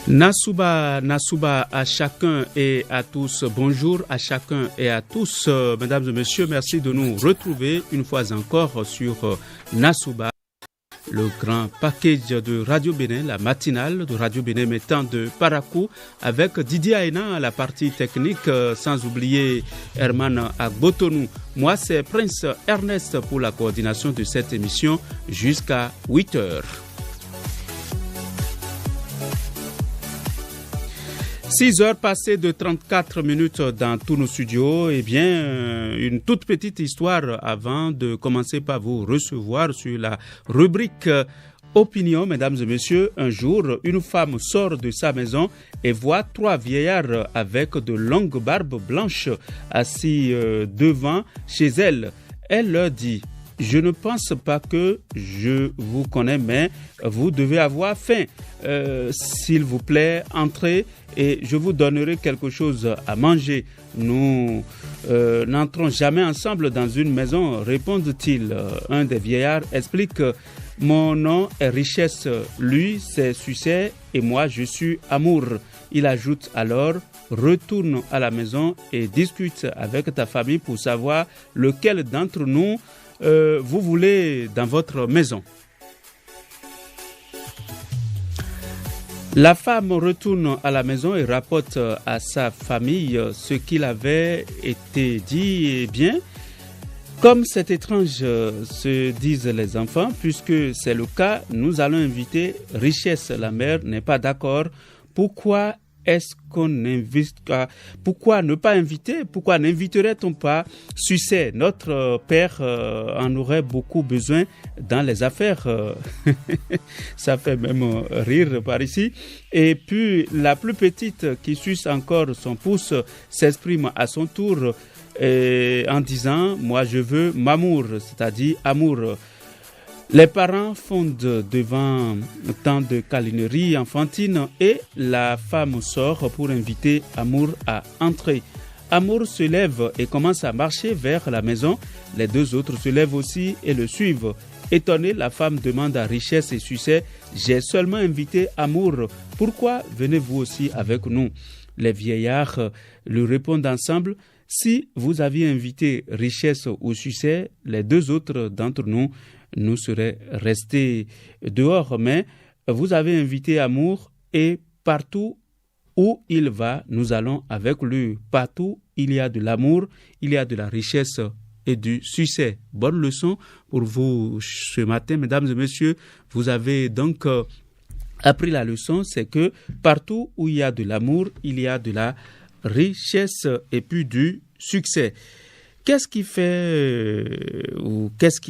Nasouba à chacun et à tous, bonjour à chacun et à tous, mesdames et messieurs, merci de nous retrouver une fois encore sur Nasouba, le grand package de Radio Bénin, la matinale de Radio Bénin mettant de Parakou avec Didier Aina à la partie technique, sans oublier Herman Agbotonou. Moi, c'est Prince Ernest pour la coordination de cette émission jusqu'à 8h. 6 heures passées de 34 minutes dans tous nos studios. Eh bien, une toute petite histoire avant de commencer par vous recevoir sur la rubrique Opinion, mesdames et messieurs. Un jour, une femme sort de sa maison et voit 3 vieillards avec de longues barbes blanches assis devant chez elle. Elle leur dit: je ne pense pas que je vous connais, mais vous devez avoir faim. S'il vous plaît, entrez et je vous donnerai quelque chose à manger. Nous n'entrons jamais ensemble dans une maison, répondent-ils. Un des vieillards explique: mon nom est Richesse, lui c'est Succès et moi je suis Amour. Il ajoute alors: retourne à la maison et discute avec ta famille pour savoir lequel d'entre nous vous voulez dans votre maison. La femme retourne à la maison et rapporte à sa famille ce qu'il avait été dit. Eh bien, comme c'est étrange, se disent les enfants, puisque c'est le cas, nous allons inviter Richesse. La mère n'est pas d'accord. Pourquoi est-ce qu'on invite? Pourquoi ne pas inviter? Pourquoi n'inviterait-on pas Succès? Notre père en aurait beaucoup besoin dans les affaires. Ça fait même rire par ici. Et puis la plus petite, qui suce encore son pouce, s'exprime à son tour en disant: moi je veux m'amour, c'est-à-dire amour. Les parents fondent devant tant de câlineries enfantines et la femme sort pour inviter Amour à entrer. Amour se lève et commence à marcher vers la maison. Les 2 autres se lèvent aussi et le suivent. Étonnée, la femme demande à Richesse et Succès: j'ai seulement invité Amour. Pourquoi venez-vous aussi avec nous? Les vieillards lui répondent ensemble: si vous aviez invité Richesse ou Succès, les 2 autres d'entre nous seraient restés dehors, mais vous avez invité Amour et partout où il va, nous allons avec lui. Partout, il y a de l'amour, il y a de la richesse et du succès. Bonne leçon pour vous ce matin, mesdames et messieurs. Vous avez donc appris la leçon, c'est que partout où il y a de l'amour, il y a de la richesse et puis du succès. Qu'est-ce qui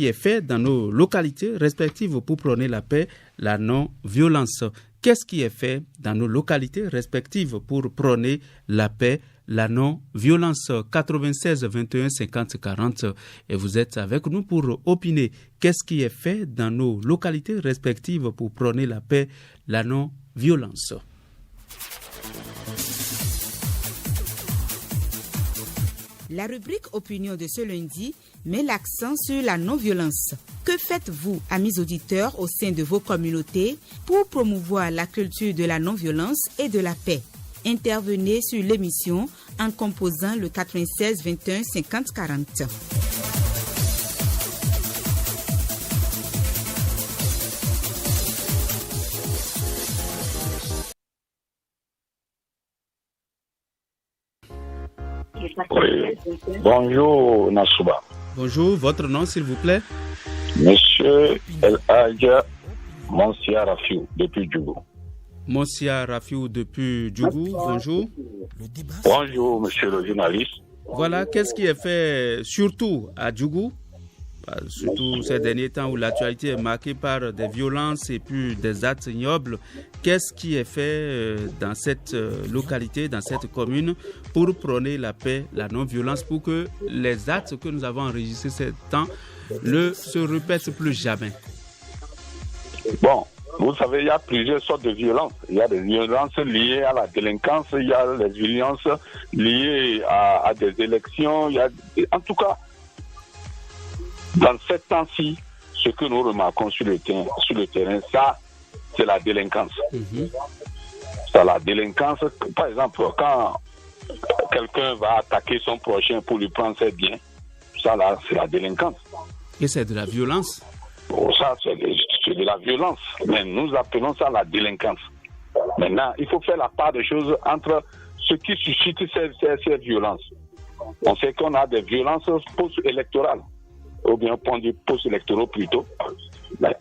est fait dans nos localités respectives pour prôner la paix, la non-violence? Qu'est-ce qui est fait dans nos localités respectives pour prôner la paix, la non-violence? 96 21 50 40 et vous êtes avec nous pour opiner. Qu'est-ce qui est fait dans nos localités respectives pour prôner la paix, la non-violence? La rubrique Opinion de ce lundi met l'accent sur la non-violence. Que faites-vous, amis auditeurs, au sein de vos communautés pour promouvoir la culture de la non-violence et de la paix? Intervenez sur l'émission en composant le 96 21 50 40. Oui. Bonjour Nasouba. Bonjour, votre nom s'il vous plaît? Monsieur El Hadja Monsia Rafiou depuis Djougou. Monsia Rafiou depuis Djougou, bonjour. Bonjour monsieur le journaliste. Voilà, qu'est-ce qui est fait surtout à Djougou? Surtout ces derniers temps où l'actualité est marquée par des violences et puis des actes ignobles. Qu'est-ce qui est fait dans cette localité, dans cette commune, pour prôner la paix, la non-violence, pour que les actes que nous avons enregistrés ces temps ne se répètent plus jamais? Bon, vous savez, il y a plusieurs sortes de violences. Il y a des violences liées à la délinquance, il y a des violences liées à des élections. En tout cas, dans ce temps-ci, ce que nous remarquons sur le terrain, ça, c'est la délinquance. C'est la délinquance. Par exemple, quand quelqu'un va attaquer son prochain pour lui prendre ses biens, ça là, c'est la délinquance. Et c'est de la violence. Oh, ça, c'est de la violence. Mais nous appelons ça la délinquance. Maintenant, il faut faire la part des choses entre ce qui suscite ces violences. On sait qu'on a des violences post-électorales, ou bien point de post-électoraux plutôt. Mais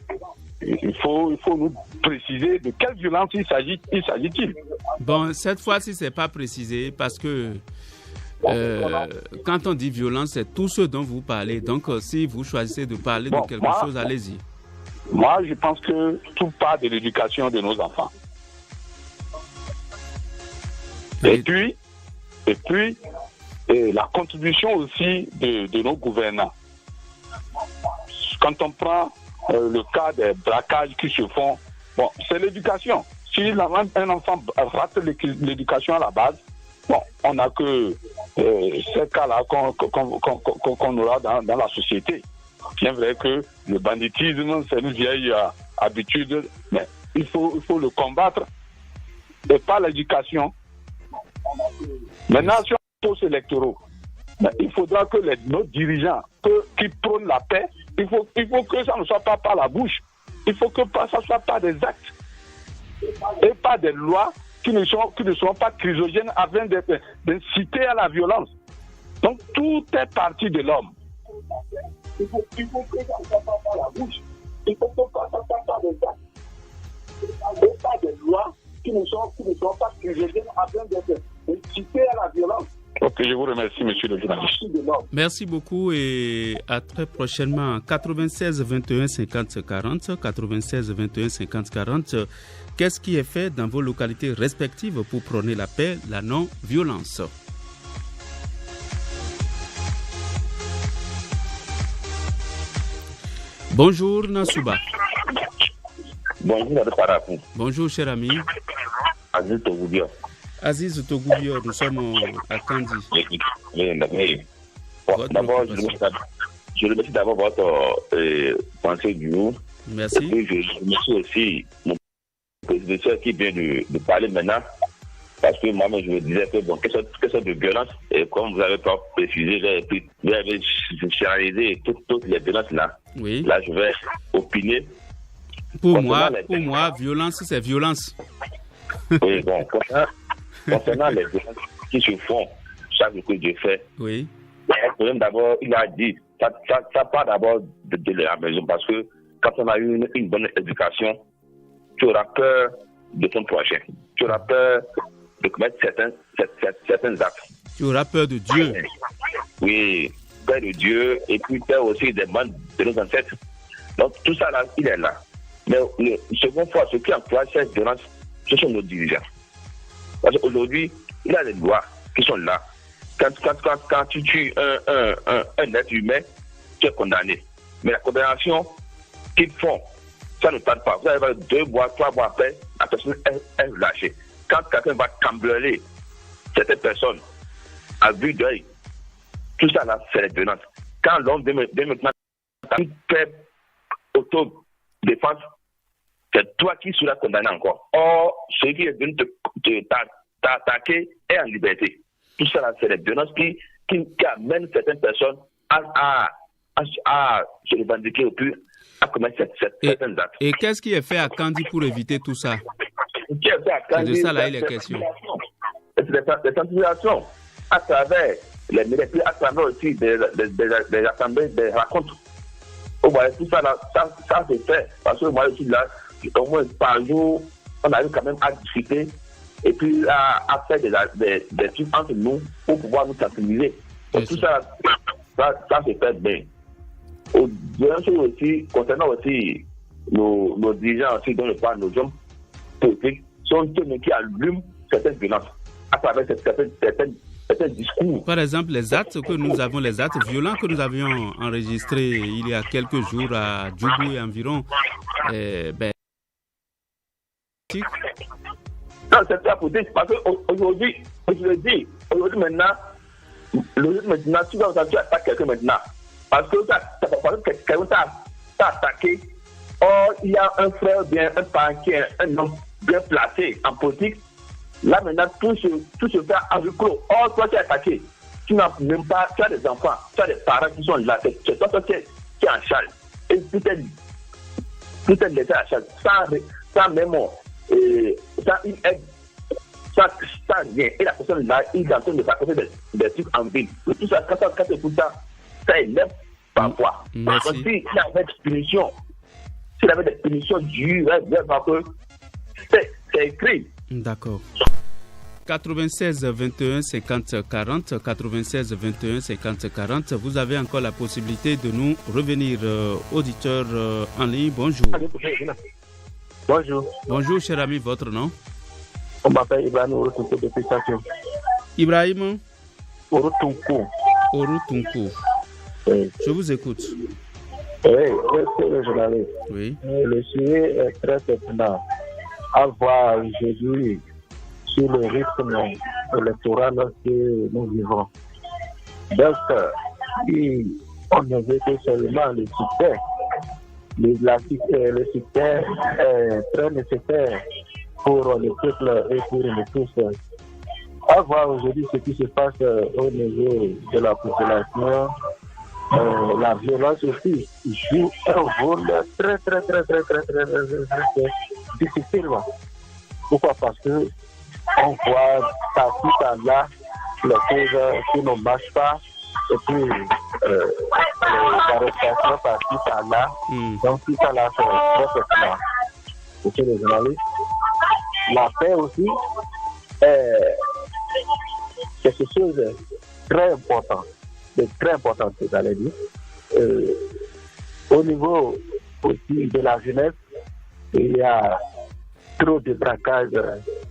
il faut nous préciser de quelle violence il s'agit-il. Bon, cette fois-ci, c'est pas précisé parce que quand on dit violence, c'est tout ce dont vous parlez. Donc, si vous choisissez de parler de quelque chose, allez-y. Moi, je pense que tout part de l'éducation de nos enfants. Et puis, la contribution aussi de nos gouvernants. Quand on prend le cas des braquages qui se font, bon, c'est l'éducation. Si un enfant rate l'éducation à la base, bon, on n'a que ces cas-là qu'on aura dans la société. Bien vrai que le banditisme, c'est une vieille habitude, mais il faut le combattre et pas l'éducation. Maintenant, sur les postes électoraux, il faudra que nos dirigeants qui prônent la paix, il faut que ça ne soit pas par la bouche. Il faut que ça soit par des actes et pas des lois qui ne sont pas chrysogènes afin d'inciter à la violence. Donc tout est parti de l'homme. Il faut que ça ne soit pas par la bouche. Il faut que ça soit par des actes et pas des lois qui ne sont pas chrysogènes afin d'inciter à la violence. Ok, je vous remercie, monsieur le journaliste. Merci beaucoup et à très prochainement. 96 21 50 40, 96 21 50 40. Qu'est-ce qui est fait dans vos localités respectives pour prôner la paix, la non-violence? Bonjour Nassouba. Bonjour Parapou. Bonjour cher ami. Aziz Togoubio. Aziz Togoubio, nous sommes à Kandi. Oui. D'abord, je remercie d'abord votre pensée du jour. Merci. Et puis, je remercie aussi mon prédécesseur qui vient de parler maintenant. Parce que moi-même, je me disais que, bon, quelle sorte de violence, et comme vous avez pas précisé, vous avez généralisé toutes les violences là. Oui. Là, je vais opiner. Pour moi, violence, c'est violence. Oui, bon, concernant les violences qui se font chaque jour que Dieu fait, oui. Le problème d'abord, il a dit, ça part d'abord de la maison, parce que quand on a eu une bonne éducation, tu auras peur de ton prochain. Tu auras peur de commettre certains actes. Tu auras peur de Dieu. Oui, peur de Dieu, et puis peur aussi des bandes de nos ancêtres. Donc tout ça là, il est là. Mais le second fois, ce qui encourage cette violence, ce sont nos dirigeants. Parce qu'aujourd'hui, il y a des lois qui sont là. Quand tu tues un être humain, tu es condamné. Mais la condamnation qu'ils font, ça ne tarde pas. Vous allez 2 mois, 3 mois après, la personne est relâchée. Quand quelqu'un va cambrioler certaines personnes à vue d'œil, tout ça là, c'est la violence. Quand l'homme vient maintenant, tu fais autodéfense, c'est toi qui seras condamné encore. Or, celui qui est venu t'attaquer est en liberté. Tout ça là, c'est la violence qui amène certaines personnes à se revendiquer au plus, à commettre certains actes. Et qu'est-ce qui est fait à Kandi pour éviter tout ça? C'est de ça là il est question. C'est des sensibilisations à travers les médias, à travers aussi des assemblées, des rencontres. Tout ça là, ça se fait. Parce que moi je suis là, au moins par jour, on arrive quand même à discuter et puis à faire des trucs entre nous pour pouvoir nous sensibiliser. Tout ça se fait bien. Aussi, concernant aussi nos dirigeants aussi, dont le parle, nos hommes politiques, sont ceux qui allument certaines violences à travers certains discours. Par exemple, les actes violents que nous avions enregistrés il y a quelques jours à Djougou et environ, non, c'est ça pour dire, parce qu'aujourd'hui, maintenant, tu vas attaquer quelqu'un maintenant. Parce que quelqu'un t'a attaqué. Or, il y a un frère bien, un parent qui est un homme bien placé en politique Là, maintenant, tout se fait en huis clos. Or, toi qui es attaqué, tu n'as même pas, tu as des enfants, tu as des parents qui sont là, c'est toi qui es en charge. Et tout est laissé à charge, sans même, sans une aide, sans rien. Et la personne là, il est en train de raconter des trucs en ville. Et tout ça, quand tu écoutes ça, ça élève parfois. Parce que s'il avait des punitions, dures, parce que c'est écrit. D'accord. 96 21 50 40, 96 21 50 40. Vous avez encore la possibilité de nous revenir, auditeurs en ligne. Bonjour. Bonjour. Bonjour, cher ami, votre nom? On m'appelle Ibrahim Orotunko depuis Station. Ibrahim Orotunko. Orotunko. Oui. Je vous écoute. Oui, c'est le journaliste. Oui. Le sujet est très pertinent. À voir aujourd'hui sur le rythme électoral que nous vivons. Donc, si on ne veut que seulement le succès, le succès est très nécessaire pour le peuple et pour nous tous. À voir aujourd'hui ce qui se passe au niveau de la population, la violence aussi joue un rôle très difficilement. Pourquoi? Parce que on voit par-ci par-là les choses qui ne marchent pas et puis l'arrestation par-ci par-là. Donc tout ça là c'est très pertinent. Monsieur le journaliste, la paix aussi c'est quelque chose de très important, vous allez dire. Au niveau aussi de la jeunesse, il y a trop de braquage.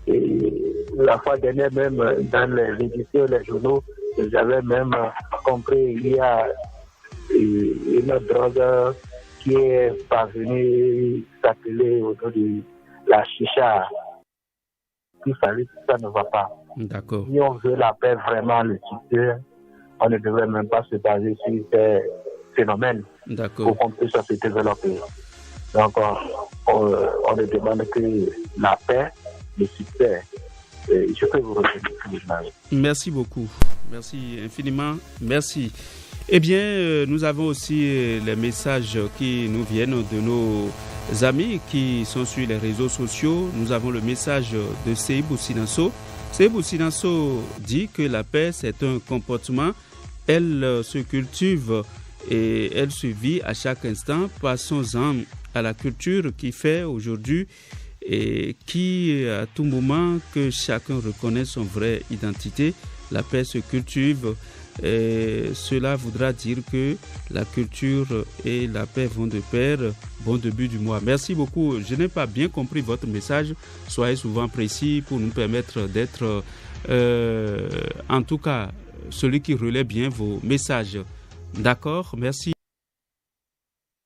Et la fois dernière, même dans les éditions, les journaux, j'avais même compris qu'il y a une drogue qui est parvenue s'appeler au nom de la chicha. Il fallait que ça ne va pas. D'accord. Si on veut la paix vraiment, le succès, on ne devrait même pas se baser sur ces phénomènes. D'accord. Pour qu'on puisse se développer. Donc, on ne demande que la paix, le succès. Et je peux vous remercier. Merci beaucoup. Merci infiniment. Merci. Eh bien, nous avons aussi les messages qui nous viennent de nos amis qui sont sur les réseaux sociaux. Nous avons le message de Seibou Sinasso. Seibou Sinasso dit que la paix, c'est un comportement. Elle se cultive et elle se vit à chaque instant. Passons-en à la culture qui fait aujourd'hui et qui, à tout moment, que chacun reconnaît son vraie identité. La paix se cultive. Et cela voudra dire que la culture et la paix vont de pair. Bon début du mois. Merci beaucoup. Je n'ai pas bien compris votre message. Soyez souvent précis pour nous permettre d'être, en tout cas, celui qui relaie bien vos messages. D'accord, merci.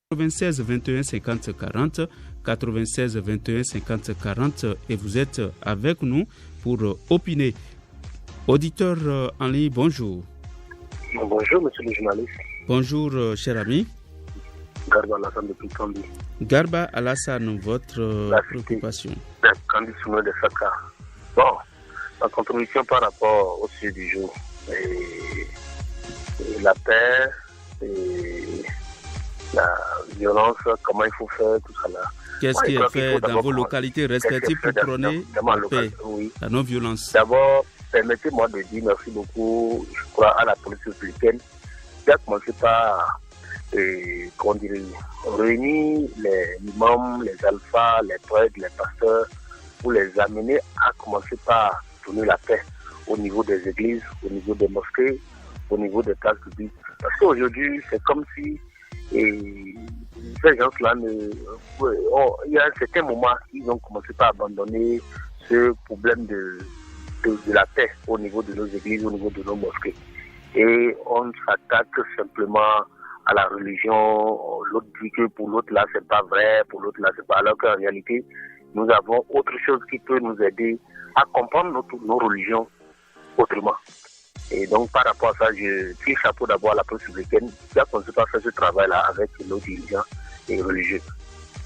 96 21 50 40, 96 21 50 40 et vous êtes avec nous pour opiner. Auditeur en ligne, bonjour. Bonjour, monsieur le journaliste. Bonjour, cher ami. Garba Alassane depuis Kambi. Garba Alassane, votre préoccupation. La condition de Saka. Bon, la contribution par rapport au sujet du jour. Et la paix, et la violence, comment il faut faire, tout ça là. Qu'est-ce qui est fait dans vos localités respectives pour prôner la paix, la non-violence? D'abord, permettez-moi de dire merci beaucoup, je crois, à la police républicaine qui a commencé par réunir les imams, les alphas, les prêtres, les pasteurs pour les amener à commencer par donner la paix au niveau des églises, au niveau des mosquées, au niveau des places publiques. Parce qu'aujourd'hui, c'est comme si ces gens-là, il y a un certain moment, ils ont commencé par abandonner ce problème de la paix au niveau de nos églises, au niveau de nos mosquées. Et on s'attaque simplement à la religion. L'autre dit que pour l'autre là, c'est pas vrai, pour l'autre là, c'est pas. Alors qu'en réalité, nous avons autre chose qui peut nous aider à comprendre nos religions autrement. Et donc, par rapport à ça, je tire chapeau d'abord à la police républicaine qui a commencé par faire ce travail-là avec nos dirigeants et religieux.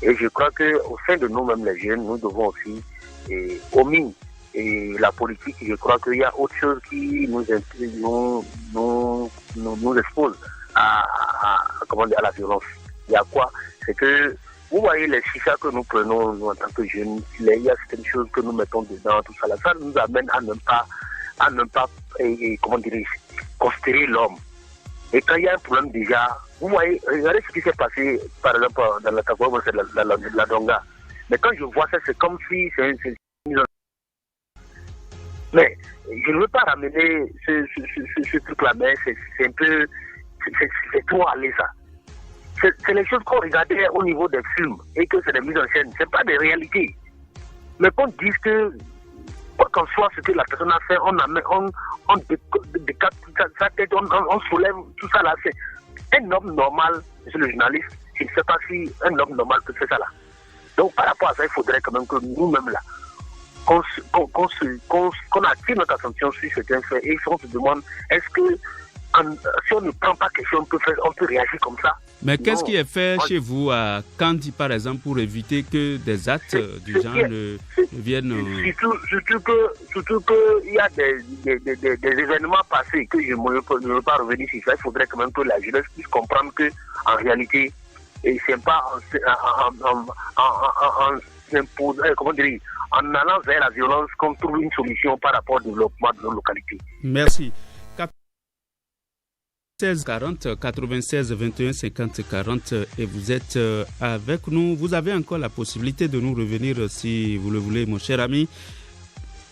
Et je crois qu'au sein de nous-mêmes, les jeunes, nous devons aussi, au mine, et la politique, je crois qu'il y a autre chose qui nous expose à la violence. Il y a quoi? C'est que, vous voyez les chichas que nous prenons, nous, en tant que jeunes, il y a certaines choses que nous mettons dedans, tout ça, là, ça nous amène à ne pas considérer l'homme. Et quand il y a un problème déjà, vous voyez, regardez ce qui s'est passé, par exemple, dans la Kagoua, c'est la Donga. Mais quand je vois ça, c'est comme si c'est mais je ne veux pas ramener ce truc-là, mais c'est un peu, c'est trop aller ça. C'est les choses qu'on regardait au niveau des films et que c'est des mises en scène, c'est pas des réalités. Mais qu'on dise que, quoi qu'en soit ce que la personne a fait, on décapite sa tête, on soulève tout ça là. C'est un homme normal, monsieur le journaliste, je ne sais pas si un homme normal peut faire ça là. Donc par rapport à ça, il faudrait quand même que nous-mêmes là, qu'on attire notre attention sur certains faits et on se demande est-ce que si on ne prend pas quelque chose, on peut réagir comme ça. Mais qu'est-ce qui est fait chez vous à Kandi, par exemple, pour éviter que des actes du genre ne viennent... Surtout que il y a des événements passés que je ne veux pas revenir sur ça. Il faudrait quand même que la jeunesse puisse comprendre que en réalité, c'est pas en allant vers la violence qu'on trouve une solution par rapport au développement de nos localités. Merci. 16 40 96 21 50 40 et vous êtes avec nous. Vous avez encore la possibilité de nous revenir si vous le voulez, mon cher ami.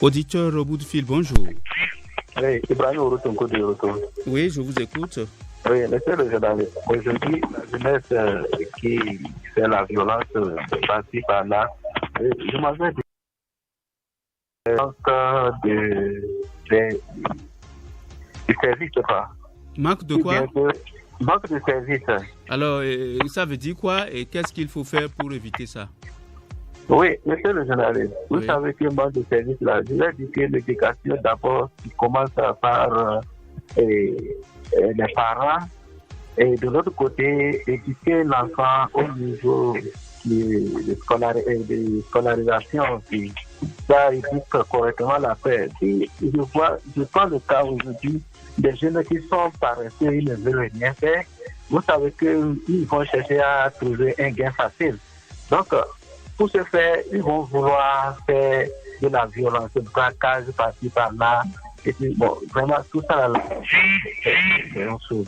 Auditeur au bout du fil, bonjour. Oui, Ibrahim Orotonko de Oroton. Oui, je vous écoute. Oui, monsieur le journaliste, aujourd'hui, la jeunesse qui fait la violence par-ci par-là, je m'avais dit du service, pas. Manque de quoi? Manque de service. Alors, ça veut dire quoi et qu'est-ce qu'il faut faire pour éviter ça? Oui, monsieur le journaliste, vous savez que manque de service là, je vais dire que l'éducation d'abord qui commence par les parents et de l'autre côté, éduquer l'enfant au niveau de scolarisation, qui ça éduque correctement la paix. Je prends le cas aujourd'hui des jeunes qui sont paresseux, ils ne veulent rien faire. Vous savez qu'ils vont chercher à trouver un gain facile. Donc, pour ce faire, ils vont vouloir faire de la violence, de braquage par-ci, par-là. Et puis, bon, vraiment, tout ça, là, c'est une chose.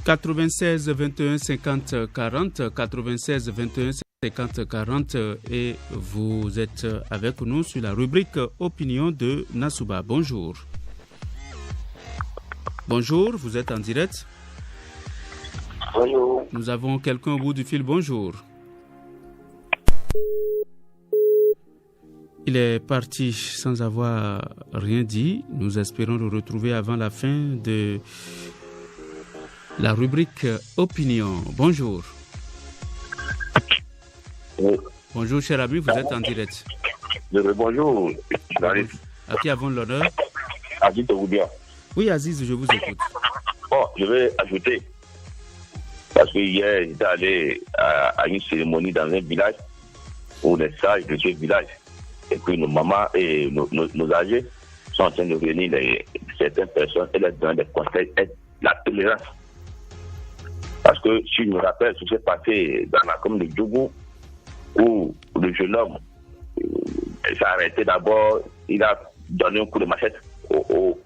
« 96 21 50 40 96 21 50 40 et vous êtes avec nous sur la rubrique Opinion de Nassouba. Bonjour. Bonjour, vous êtes en direct. Bonjour. Nous avons quelqu'un au bout du fil. Bonjour. Il est parti sans avoir rien dit. Nous espérons le retrouver avant la fin de la rubrique Opinion. Bonjour. Oui. Bonjour, cher ami, vous êtes en direct. Bonjour. À qui avons l'honneur? Aziz de Woudia. Oui, Aziz, je vous écoute. Bon, je vais ajouter, parce que hier, j'étais allé à une cérémonie dans un village où les sages de ce village, et puis nos mamans et nos âgés sont en train de réunir certaines personnes et leur donner des conseils et la tolérance. Parce que si je me rappelle ce qui s'est passé dans la commune de Djougou, où le jeune homme s'est arrêté d'abord, il a donné un coup de machette au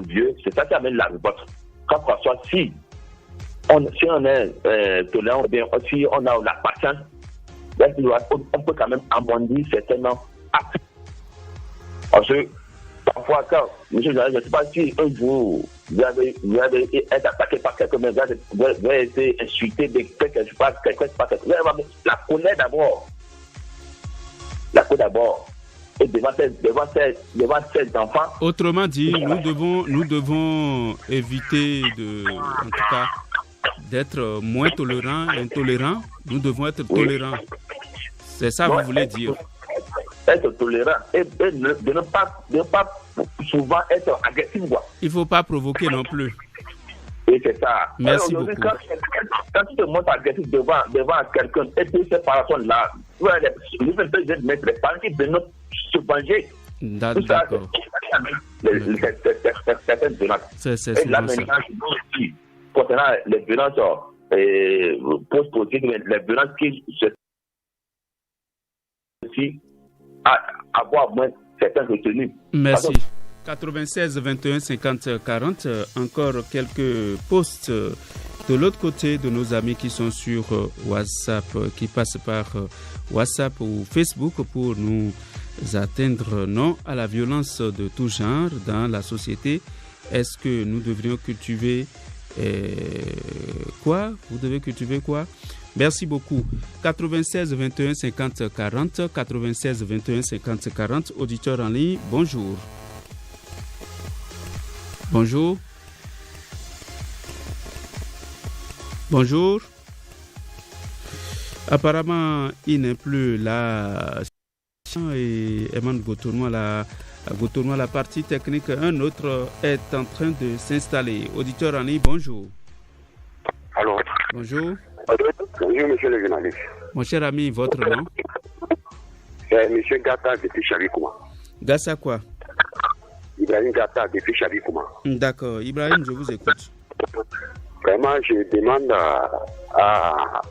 vieux, c'est ça qui amène la révolte. Quand François, si on est tolérant, bien si on a la patience, on peut quand même amender certains actes. Parce que parfois, quand, monsieur, je ne sais pas si un jour vous avez été attaqué par quelqu'un, mais vous avez été insulté de quelqu'un, je sais pas, quelqu'un, la connaît d'abord. Et devant ces enfants. Autrement dit, nous devons éviter en tout cas, d'être moins tolérants, intolérants. Nous devons être tolérants. C'est ça que vous voulez dire? Être tolérant et de ne pas souvent être agressif. Il ne faut pas provoquer non plus. Et c'est ça. Merci alors, beaucoup. Quand tu te montres agressif devant quelqu'un, et puis ces personnes-là, les parents qui veulent se venger. D'accord. Certaines violences. C'est Et là, maintenant, concernant les violences post-politiques, les violences qui se aussi avoir moins certaines retenues. Merci. 96 21 50 40, encore quelques posts de l'autre côté de nos amis qui sont sur WhatsApp, qui passent par WhatsApp ou Facebook pour nous atteindre. Non à la violence de tout genre dans la société. Est-ce que nous devrions cultiver quoi? Vous devez cultiver quoi? Merci beaucoup. 96 21 50 40, 96 21 50 40, auditeur en ligne, bonjour. Bonjour. Bonjour. Apparemment, il n'est plus là. Et Eman Gotourma, la partie technique, un autre est en train de s'installer. Auditeur en ligne, bonjour. Allô. Bonjour. Bonjour, monsieur le journaliste. Mon cher ami, votre nom? C'est monsieur Gata depuis Chavikouma. Gassa quoi? Ibrahim Gata depuis Chavikouma. D'accord. Ibrahim, je vous écoute. Vraiment, je demande à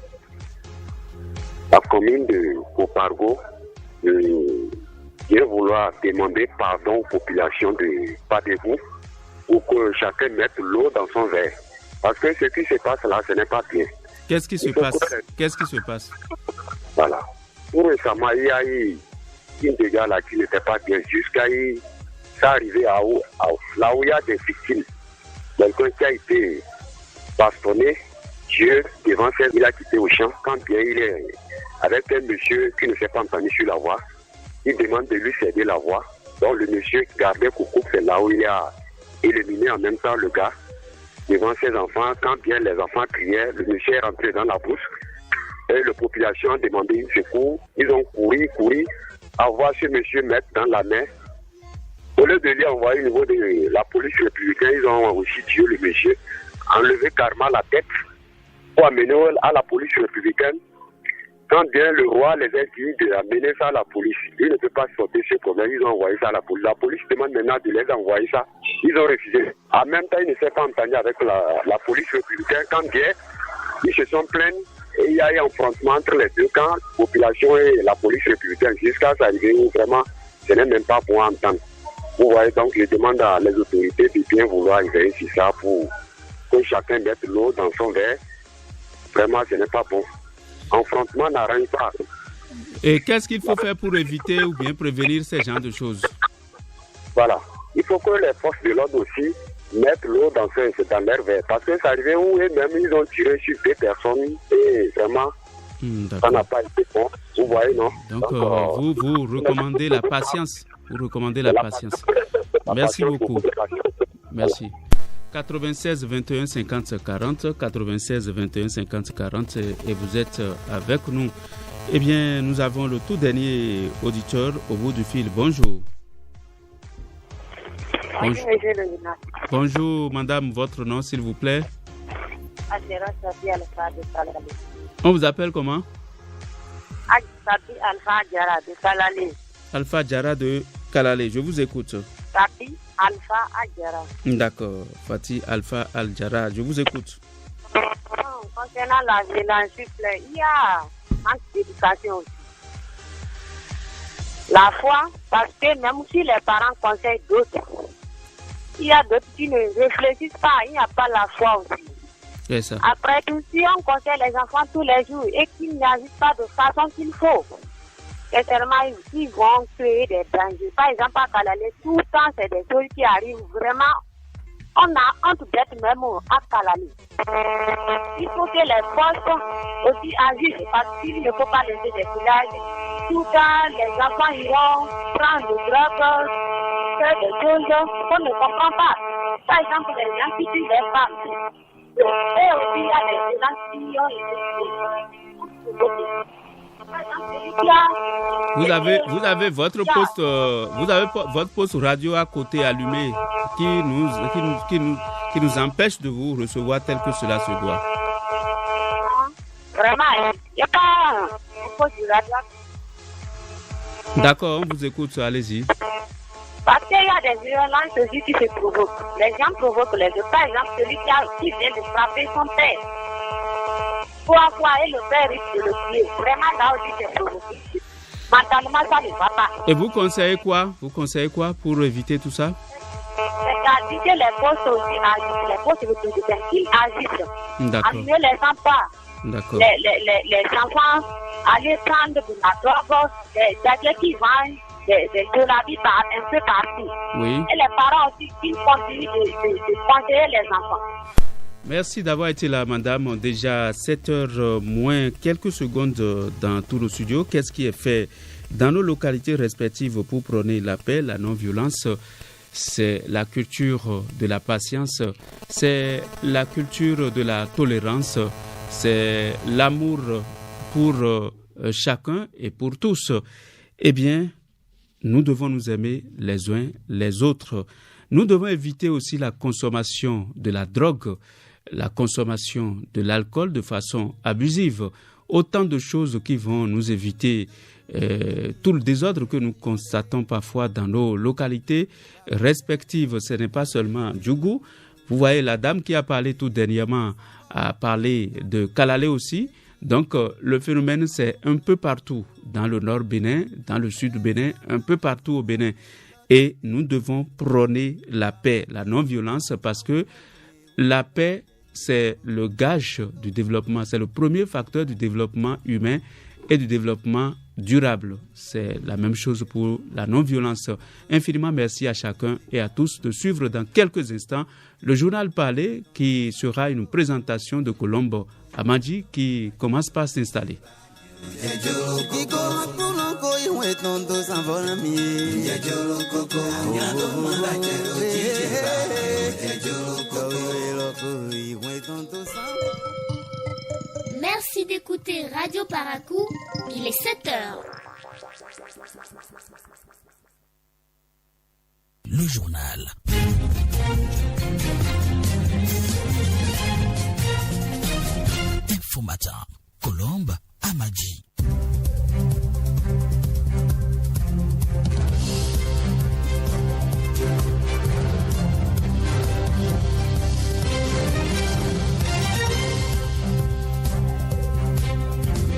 la commune de Copargo de bien vouloir demander pardon aux populations de Padegou pour que chacun mette l'eau dans son verre. Parce que ce qui se passe là, ce n'est pas bien. Qu'est-ce qui se passe? Qu'est-ce qui se passe? Voilà. Pour récemment, il y a eu une dégât là qui n'était pas bien. Jusqu'à ça arrivé là où il y a des victimes. Quelqu'un qui a été bastonné, Dieu, devant celle, il a quitté au champ. Quand bien il est avec un monsieur qui ne s'est pas entendu sur la voie, il demande de lui céder la voie. Donc le monsieur qui gardait Coucou, c'est là où il a éliminé en même temps le gars devant ses enfants. Quand bien les enfants criaient, le monsieur est rentré dans la brousse et la population a demandé une secours. Ils ont couru, à voir ce monsieur mettre dans la mer. Au lieu de lui envoyer au niveau de la police républicaine, ils ont aussi tué le monsieur, enlevé carrément la tête pour amener à la police républicaine. Quand bien le roi les a dit d'amener ça à la police, il ne peut pas sortir ce problème, ils ont envoyé ça à la police. La police demande maintenant de les envoyer ça. Ils ont refusé. En même temps, ils ne s'est pas entendu avec la police républicaine. Quand bien, ils se sont plaints et il y a eu un affrontement entre les deux camps, la population et la police républicaine. Jusqu'à ça arriver où vraiment, ce n'est même pas pour entendre. Vous voyez, donc je demande à les autorités de bien vouloir veiller sur ça pour que chacun mette l'eau dans son verre. Vraiment, ce n'est pas bon. Affrontement n'arrange pas. Et qu'est-ce qu'il faut faire pour éviter ou bien prévenir ces genres de choses? Voilà. Il faut que les forces de l'ordre aussi mettent l'eau dans leur verre. Parce que c'est arrivé où eux-mêmes, ils ont tiré sur deux personnes et vraiment, ça n'a pas été bon. Vous voyez, non? Donc, vous recommandez la patience. Vous recommandez la patience. Merci beaucoup. Merci. 96 21 50 40, 96 21 50 40 et vous êtes avec nous. Eh bien, nous avons le tout dernier auditeur au bout du fil. Bonjour. Bonjour. Bonjour, madame, votre nom, s'il vous plaît. On vous appelle comment? Alpha Diarra de Kalalé. Alpha Diarra de Kalalé, je vous écoute. Fatih Alpha Diarra. D'accord, Fatih Alpha Diarra, je vous écoute. Concernant la violence, il y a manque d'éducation aussi. La foi, parce que même si les parents conseillent d'autres, il y a d'autres qui ne réfléchissent pas, il n'y a pas la foi aussi. C'est ça. Après tout, si on conseille les enfants tous les jours et qu'ils n'agissent pas de façon qu'il faut, sincèrement, ils vont créer des dangers. Par exemple, à Kalalé, tout le temps, c'est des choses qui arrivent. Vraiment, on a honte d'être même à Kalalé. Il faut que les forces aussi agissent parce qu'il ne faut pas laisser des villages. Tout le temps, les enfants iront prendre des drogues, faire des choses qu'on ne comprend pas. Par exemple, les gens qui tuent les femmes. Et aussi, il y a des gens qui ont été Vous avez votre poste, votre poste radio à côté allumé qui qui nous empêche de vous recevoir tel que cela se doit? Vraiment, il n'y a pas un poste de radio. D'accord, on vous écoute, allez-y. Parce qu'il y a des violences aussi qui se provoquent. Les gens provoquent les autres. Par exemple, celui qui vient de frapper son père. Pour avoir et le père risque de le tuer. Vraiment, là aussi, c'est provoqué. Mentalement, ça ne va pas. Et vous conseillez quoi? Vous conseillez quoi pour éviter tout ça? C'est-à-dire que les postes aussi agissent. Les postes de président, ils agissent. D'accord. En mieux les gens pas. D'accord. Les enfants aller prendre de la drogue, des qui vendent de la vie un peu partout. Oui. Et les parents aussi, ils continuent de conseiller les enfants. Merci d'avoir été là, madame. Déjà 7h moins quelques secondes dans tous nos studios. Qu'est-ce qui est fait dans nos localités respectives pour prôner la paix, la non-violence? C'est la culture de la patience, c'est la culture de la tolérance, c'est l'amour pour chacun et pour tous. Eh bien, nous devons nous aimer les uns les autres. Nous devons éviter aussi la consommation de la drogue, la consommation de l'alcool de façon abusive. Autant de choses qui vont nous éviter tout le désordre que nous constatons parfois dans nos localités respectives. Ce n'est pas seulement Djougou. Vous voyez, la dame qui a parlé tout dernièrement a parlé de Kalalé aussi. Donc, le phénomène, c'est un peu partout, dans le nord Bénin, dans le sud Bénin, un peu partout au Bénin. Et nous devons prôner la paix, la non-violence, parce que la paix, c'est le gage du développement, c'est le premier facteur du développement humain et du développement durable. C'est la même chose pour la non-violence. Infiniment merci à chacun et à tous de suivre dans quelques instants le journal Parler qui sera une présentation de Colombo Amadji qui commence par s'installer. Merci d'écouter Radio Paracou, il est 7h. Le journal. Info Matin, Colombe Amadji.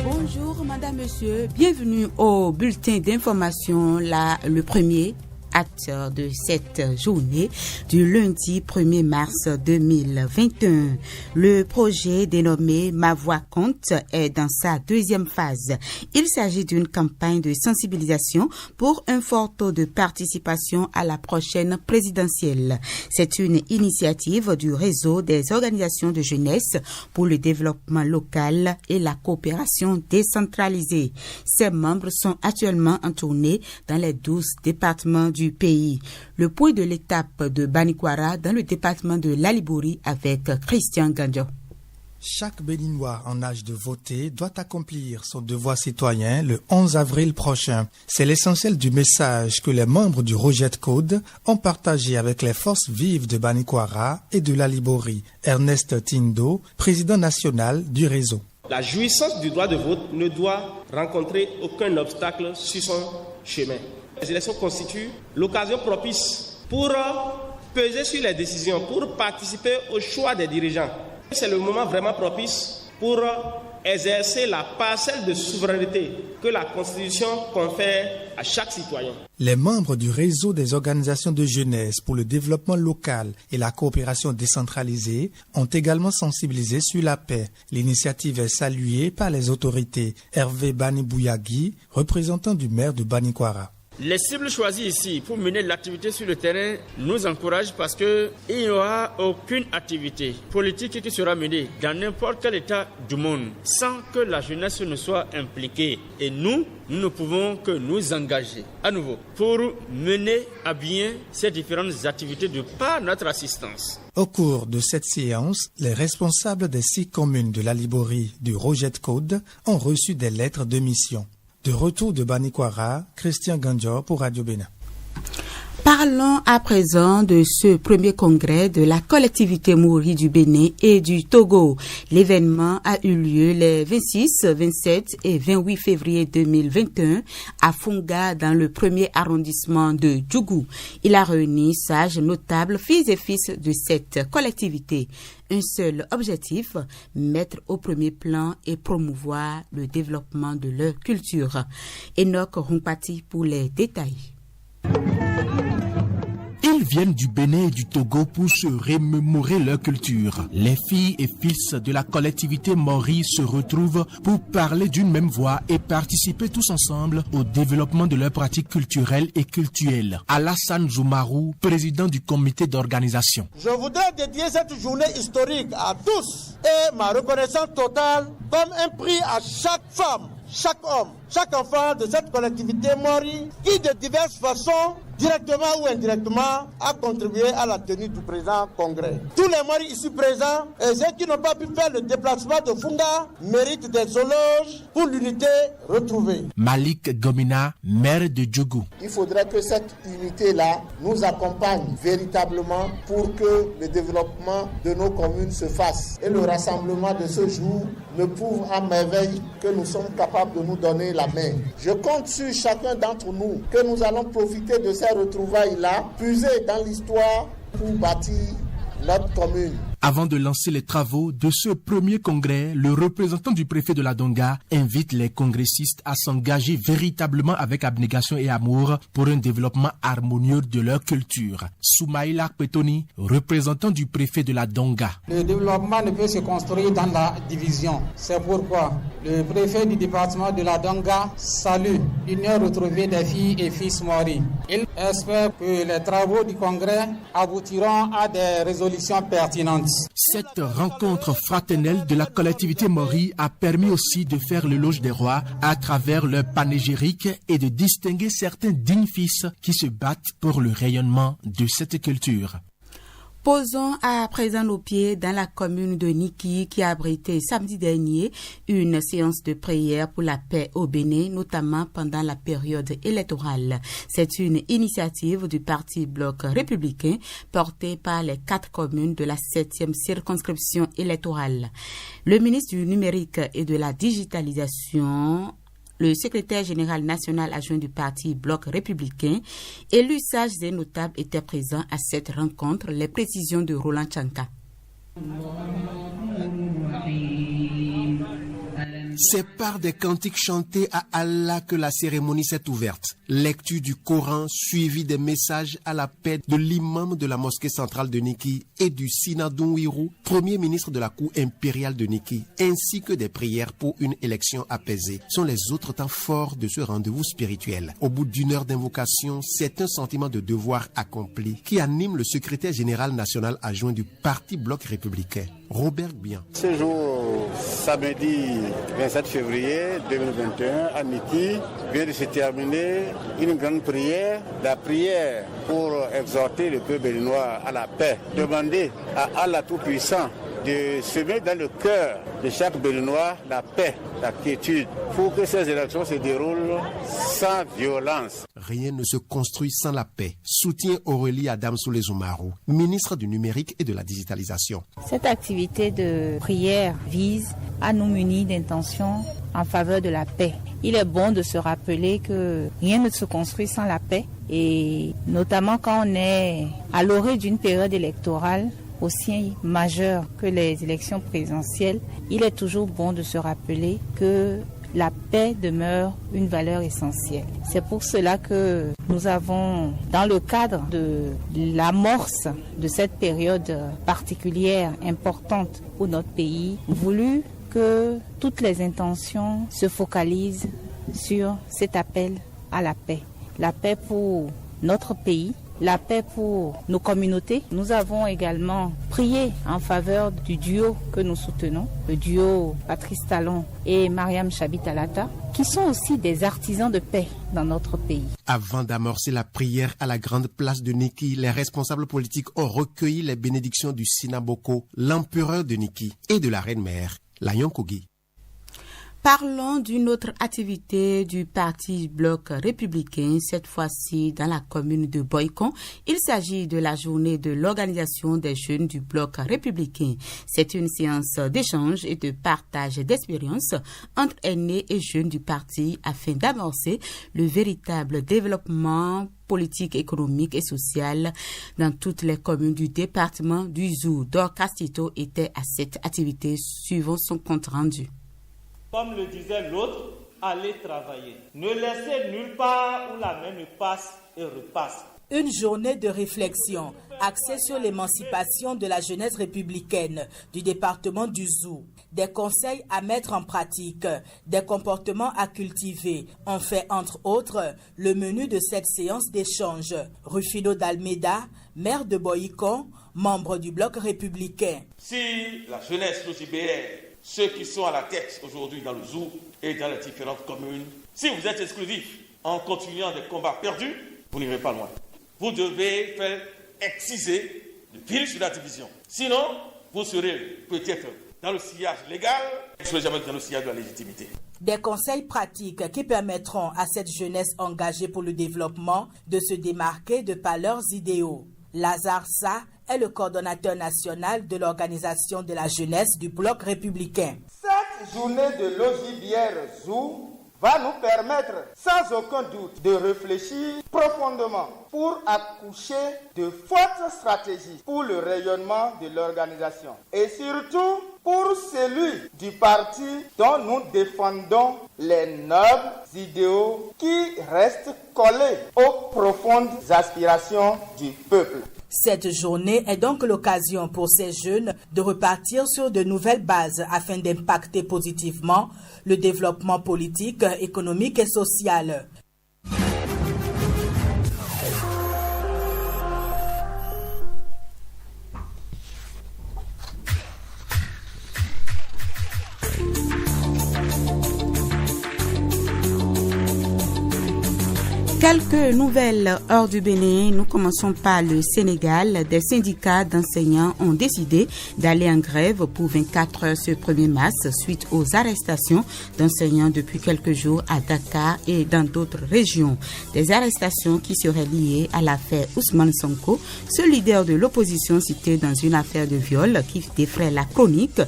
Bonjour Madame, Monsieur, bienvenue au bulletin d'information, le premier acte de cette journée du lundi 1er mars 2021. Le projet dénommé Ma Voix compte est dans sa deuxième phase. Il s'agit d'une campagne de sensibilisation pour un fort taux de participation à la prochaine présidentielle. C'est une initiative du réseau des organisations de jeunesse pour le développement local et la coopération décentralisée. Ses membres sont actuellement en tournée dans les 12 départements du pays. Le point de l'étape de Banikwara dans le département de l'Alibori avec Christian Gandio. Chaque Béninois en âge de voter doit accomplir son devoir citoyen le 11 avril prochain. C'est l'essentiel du message que les membres du Roget Code ont partagé avec les forces vives de Banikwara et de l'Alibori. Ernest Tindo, président national du réseau. La jouissance du droit de vote ne doit rencontrer aucun obstacle sur son chemin. Les élections constituent l'occasion propice pour peser sur les décisions, pour participer au choix des dirigeants. C'est le moment vraiment propice pour exercer la parcelle de souveraineté que la Constitution confère à chaque citoyen. Les membres du réseau des organisations de jeunesse pour le développement local et la coopération décentralisée ont également sensibilisé sur la paix. L'initiative est saluée par les autorités. Hervé Banibouyagui, représentant du maire de Banikwara. Les cibles choisies ici pour mener l'activité sur le terrain nous encouragent parce qu'il n'y aura aucune activité politique qui sera menée dans n'importe quel état du monde sans que la jeunesse ne soit impliquée. Et nous ne pouvons que nous engager à nouveau pour mener à bien ces différentes activités de par notre assistance. Au cours de cette séance, les responsables des 6 communes de l'Alibori du Roget Code ont reçu des lettres de mission. De retour de Banikwara, Christian Gandio pour Radio Bénin. Parlons à présent de ce premier congrès de la collectivité Maori du Bénin et du Togo. L'événement a eu lieu les 26, 27 et 28 février 2021 à Fonga dans le premier arrondissement de Djougou. Il a réuni sages, notables, filles et fils de cette collectivité. Un seul objectif, mettre au premier plan et promouvoir le développement de leur culture. Enoch Rumpati pour les détails. Ils viennent du Bénin et du Togo pour se remémorer leur culture. Les filles et fils de la collectivité Maori se retrouvent pour parler d'une même voix et participer tous ensemble au développement de leurs pratiques culturelles et cultuelles. Alassane Zoumarou, président du comité d'organisation. Je voudrais dédier cette journée historique à tous et ma reconnaissance totale comme un prix à chaque femme, chaque homme, chaque enfant de cette collectivité Maori qui de diverses façons, directement ou indirectement, a contribué à la tenue du présent congrès. Tous les Maori ici présents et ceux qui n'ont pas pu faire le déplacement de Funda méritent des éloges pour l'unité retrouvée. Malik Gomina, maire de Djougou. Il faudrait que cette unité-là nous accompagne véritablement pour que le développement de nos communes se fasse. Et le rassemblement de ce jour me prouve à merveille que nous sommes capables de nous donner la main. Je compte sur chacun d'entre nous que nous allons profiter de ces retrouvailles-là, puiser dans l'histoire pour bâtir notre commune. Avant de lancer les travaux de ce premier congrès, le représentant du préfet de la Donga invite les congressistes à s'engager véritablement avec abnégation et amour pour un développement harmonieux de leur culture. Soumaïla Petoni, représentant du préfet de la Donga. Le développement ne peut se construire dans la division. C'est pourquoi le préfet du département de la Donga salue l'union retrouvée des filles et fils Maori. Il espère que les travaux du congrès aboutiront à des résolutions pertinentes. Cette rencontre fraternelle de la collectivité Maori a permis aussi de faire l'éloge des rois à travers leur panégyrique et de distinguer certains dignes fils qui se battent pour le rayonnement de cette culture. Posons à présent nos pieds dans la commune de Niki qui a abrité samedi dernier une séance de prière pour la paix au Bénin, notamment pendant la période électorale. C'est une initiative du Parti Bloc républicain portée par les 4 communes de la 7e circonscription électorale. Le ministre du Numérique et de la Digitalisation, le secrétaire général national adjoint du Parti Bloc républicain, élus sages et notables étaient présents à cette rencontre. Les précisions de Roland Tchanka. C'est par des cantiques chantés à Allah que la cérémonie s'est ouverte. Lecture du Coran suivie des messages à la paix de l'imam de la mosquée centrale de Niki et du Sinadou Wirou, premier ministre de la cour impériale de Niki, ainsi que des prières pour une élection apaisée, sont les autres temps forts de ce rendez-vous spirituel. Au bout d'une heure d'invocation, c'est un sentiment de devoir accompli qui anime le secrétaire général national adjoint du Parti Bloc républicain, Robert Bian. Ce jour, samedi 27 février 2021, à Niki, vient de se terminer une grande prière, la prière pour exhorter le peuple béninois à la paix, demander à Allah Tout-Puissant de semer dans le cœur de chaque Béninois la paix, la quiétude, pour que ces élections se déroulent sans violence. Rien ne se construit sans la paix. Soutient Aurélie Adam Soulé-Zoumarou, ministre du Numérique et de la Digitalisation. Cette activité de prière vise à nous munir d'intentions en faveur de la paix. Il est bon de se rappeler que rien ne se construit sans la paix, et notamment quand on est à l'orée d'une période électorale aussi majeure que les élections présidentielles, il est toujours bon de se rappeler que la paix demeure une valeur essentielle. C'est pour cela que nous avons, dans le cadre de l'amorce de cette période particulière, importante pour notre pays, voulu que toutes les intentions se focalisent sur cet appel à la paix. La paix pour notre pays, la paix pour nos communautés. Nous avons également prié en faveur du duo que nous soutenons, le duo Patrice Talon et Mariam Chabi-Talata, qui sont aussi des artisans de paix dans notre pays. Avant d'amorcer la prière à la grande place de Niki, les responsables politiques ont recueilli les bénédictions du Sinaboko, l'empereur de Niki, et de la reine-mère, la Yonkogi. Parlons d'une autre activité du Parti Bloc républicain, cette fois-ci dans la commune de Boycon. Il s'agit de la journée de l'organisation des jeunes du Bloc républicain. C'est une séance d'échange et de partage d'expériences entre aînés et jeunes du parti afin d'amorcer le véritable développement politique, économique et social dans toutes les communes du département du Zou. Dor Castito était à cette activité, suivant son compte rendu. Comme le disait l'autre, allez travailler. Ne laissez nulle part où la main ne passe et repasse. Une journée de réflexion axée sur l'émancipation de la jeunesse républicaine du département du Zou. Des conseils à mettre en pratique, des comportements à cultiver ont fait entre autres le menu de cette séance d'échange. Rufino d'Almeida, maire de Boycon, membre du Bloc républicain. Si la jeunesse logibéenne, ceux qui sont à la tête aujourd'hui dans le Zou et dans les différentes communes, si vous êtes exclusif en continuant des combats perdus, vous n'irez pas loin. Vous devez faire exciser le fil sur la division. Sinon, vous serez peut-être dans le sillage légal, vous ne serez jamais dans le sillage de la légitimité. Des conseils pratiques qui permettront à cette jeunesse engagée pour le développement de se démarquer de par leurs idéaux. Lazare Sa est le coordonnateur national de l'organisation de la jeunesse du Bloc républicain. Cette journée de l'Ogibière Zou va nous permettre, sans aucun doute, de réfléchir profondément pour accoucher de fortes stratégies pour le rayonnement de l'organisation. Et surtout, pour celui du parti dont nous défendons les nobles idéaux qui restent collés aux profondes aspirations du peuple. Cette journée est donc l'occasion pour ces jeunes de repartir sur de nouvelles bases afin d'impacter positivement le développement politique, économique et social. Quelques nouvelles hors du Bénin. Nous commençons par le Sénégal. Des syndicats d'enseignants ont décidé d'aller en grève pour 24 heures ce 1er mars suite aux arrestations d'enseignants depuis quelques jours à Dakar et dans d'autres régions. Des arrestations qui seraient liées à l'affaire Ousmane Sonko, ce leader de l'opposition cité dans une affaire de viol qui défraie la chronique.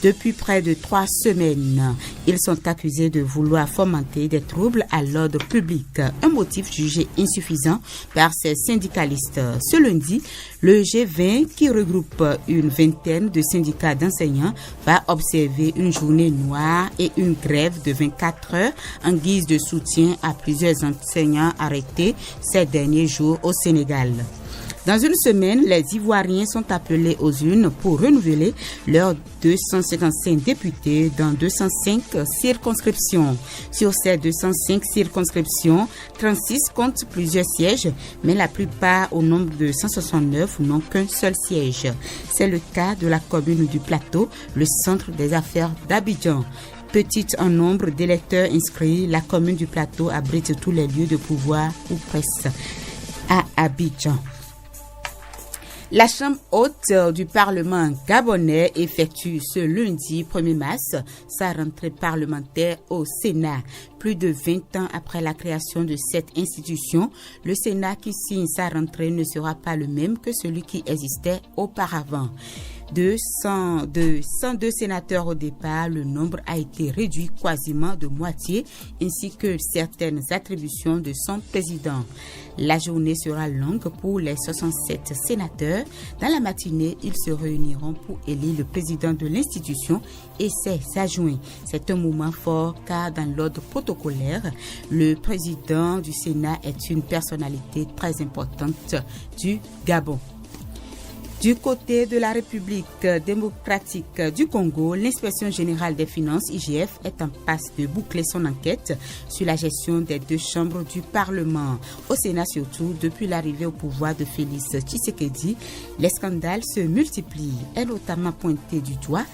Depuis près de 3 semaines, ils sont accusés de vouloir fomenter des troubles à l'ordre public, un motif jugé insuffisant par ces syndicalistes. Ce lundi, le G20, qui regroupe une vingtaine de syndicats d'enseignants, va observer une journée noire et une grève de 24 heures en guise de soutien à plusieurs enseignants arrêtés ces derniers jours au Sénégal. Dans une semaine, les Ivoiriens sont appelés aux urnes pour renouveler leurs 255 députés dans 205 circonscriptions. Sur ces 205 circonscriptions, 36 comptent plusieurs sièges, mais la plupart, au nombre de 169, n'ont qu'un seul siège. C'est le cas de la commune du Plateau, le centre des affaires d'Abidjan. Petite en nombre d'électeurs inscrits, la commune du Plateau abrite tous les lieux de pouvoir ou presque à Abidjan. La Chambre haute du Parlement gabonais effectue ce lundi 1er mars sa rentrée parlementaire au Sénat. Plus de 20 ans après la création de cette institution, le Sénat qui signe sa rentrée ne sera pas le même que celui qui existait auparavant. De 102 sénateurs au départ, le nombre a été réduit quasiment de moitié, ainsi que certaines attributions de son président. La journée sera longue pour les 67 sénateurs. Dans la matinée, ils se réuniront pour élire le président de l'institution et ses adjoints. C'est un moment fort car dans l'ordre protocolaire, le président du Sénat est une personnalité très importante du Gabon. Du côté de la République démocratique du Congo, l'Inspection générale des finances, IGF, est en passe de boucler son enquête sur la gestion des 2 chambres du Parlement. Au Sénat surtout, depuis l'arrivée au pouvoir de Félix Tshisekedi, les scandales se multiplient, et notamment pointé du doigt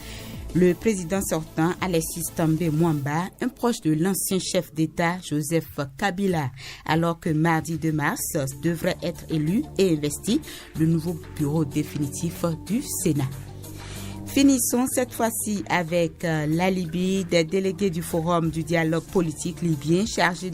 le président sortant Alexis També Mwamba, un proche de l'ancien chef d'État Joseph Kabila, alors que mardi 2 mars devrait être élu et investi le nouveau bureau définitif du Sénat. Finissons cette fois-ci avec la Libye. Des délégués du Forum du dialogue politique libyen chargés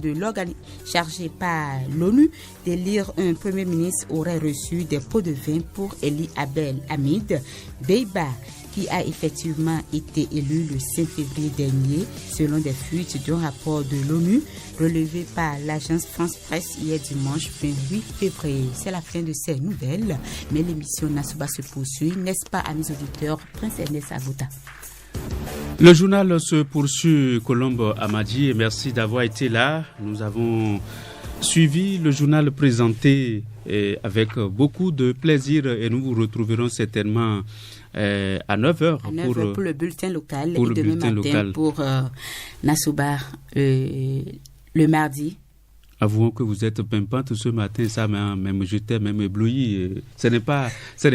par l'ONU d'élire un premier ministre auraient reçu des pots de vin pour Eli Abdel Hamid Beiba, qui a effectivement été élu le 5 février dernier, selon des fuites d'un rapport de l'ONU relevé par l'agence France Presse hier dimanche 28 février. C'est la fin de ces nouvelles, mais l'émission Nassouba se poursuit, n'est-ce pas, amis auditeurs? Prince Ernest Agouta. Le journal se poursuit, Colombe Amadji, et merci d'avoir été là. Nous avons suivi le journal présenté avec beaucoup de plaisir et nous vous retrouverons certainement à 9h pour le bulletin local et demain matin pour Nassouba le mardi. Avouons que vous êtes pimpante ce matin, ça même j'étais même ébloui. Ce n'est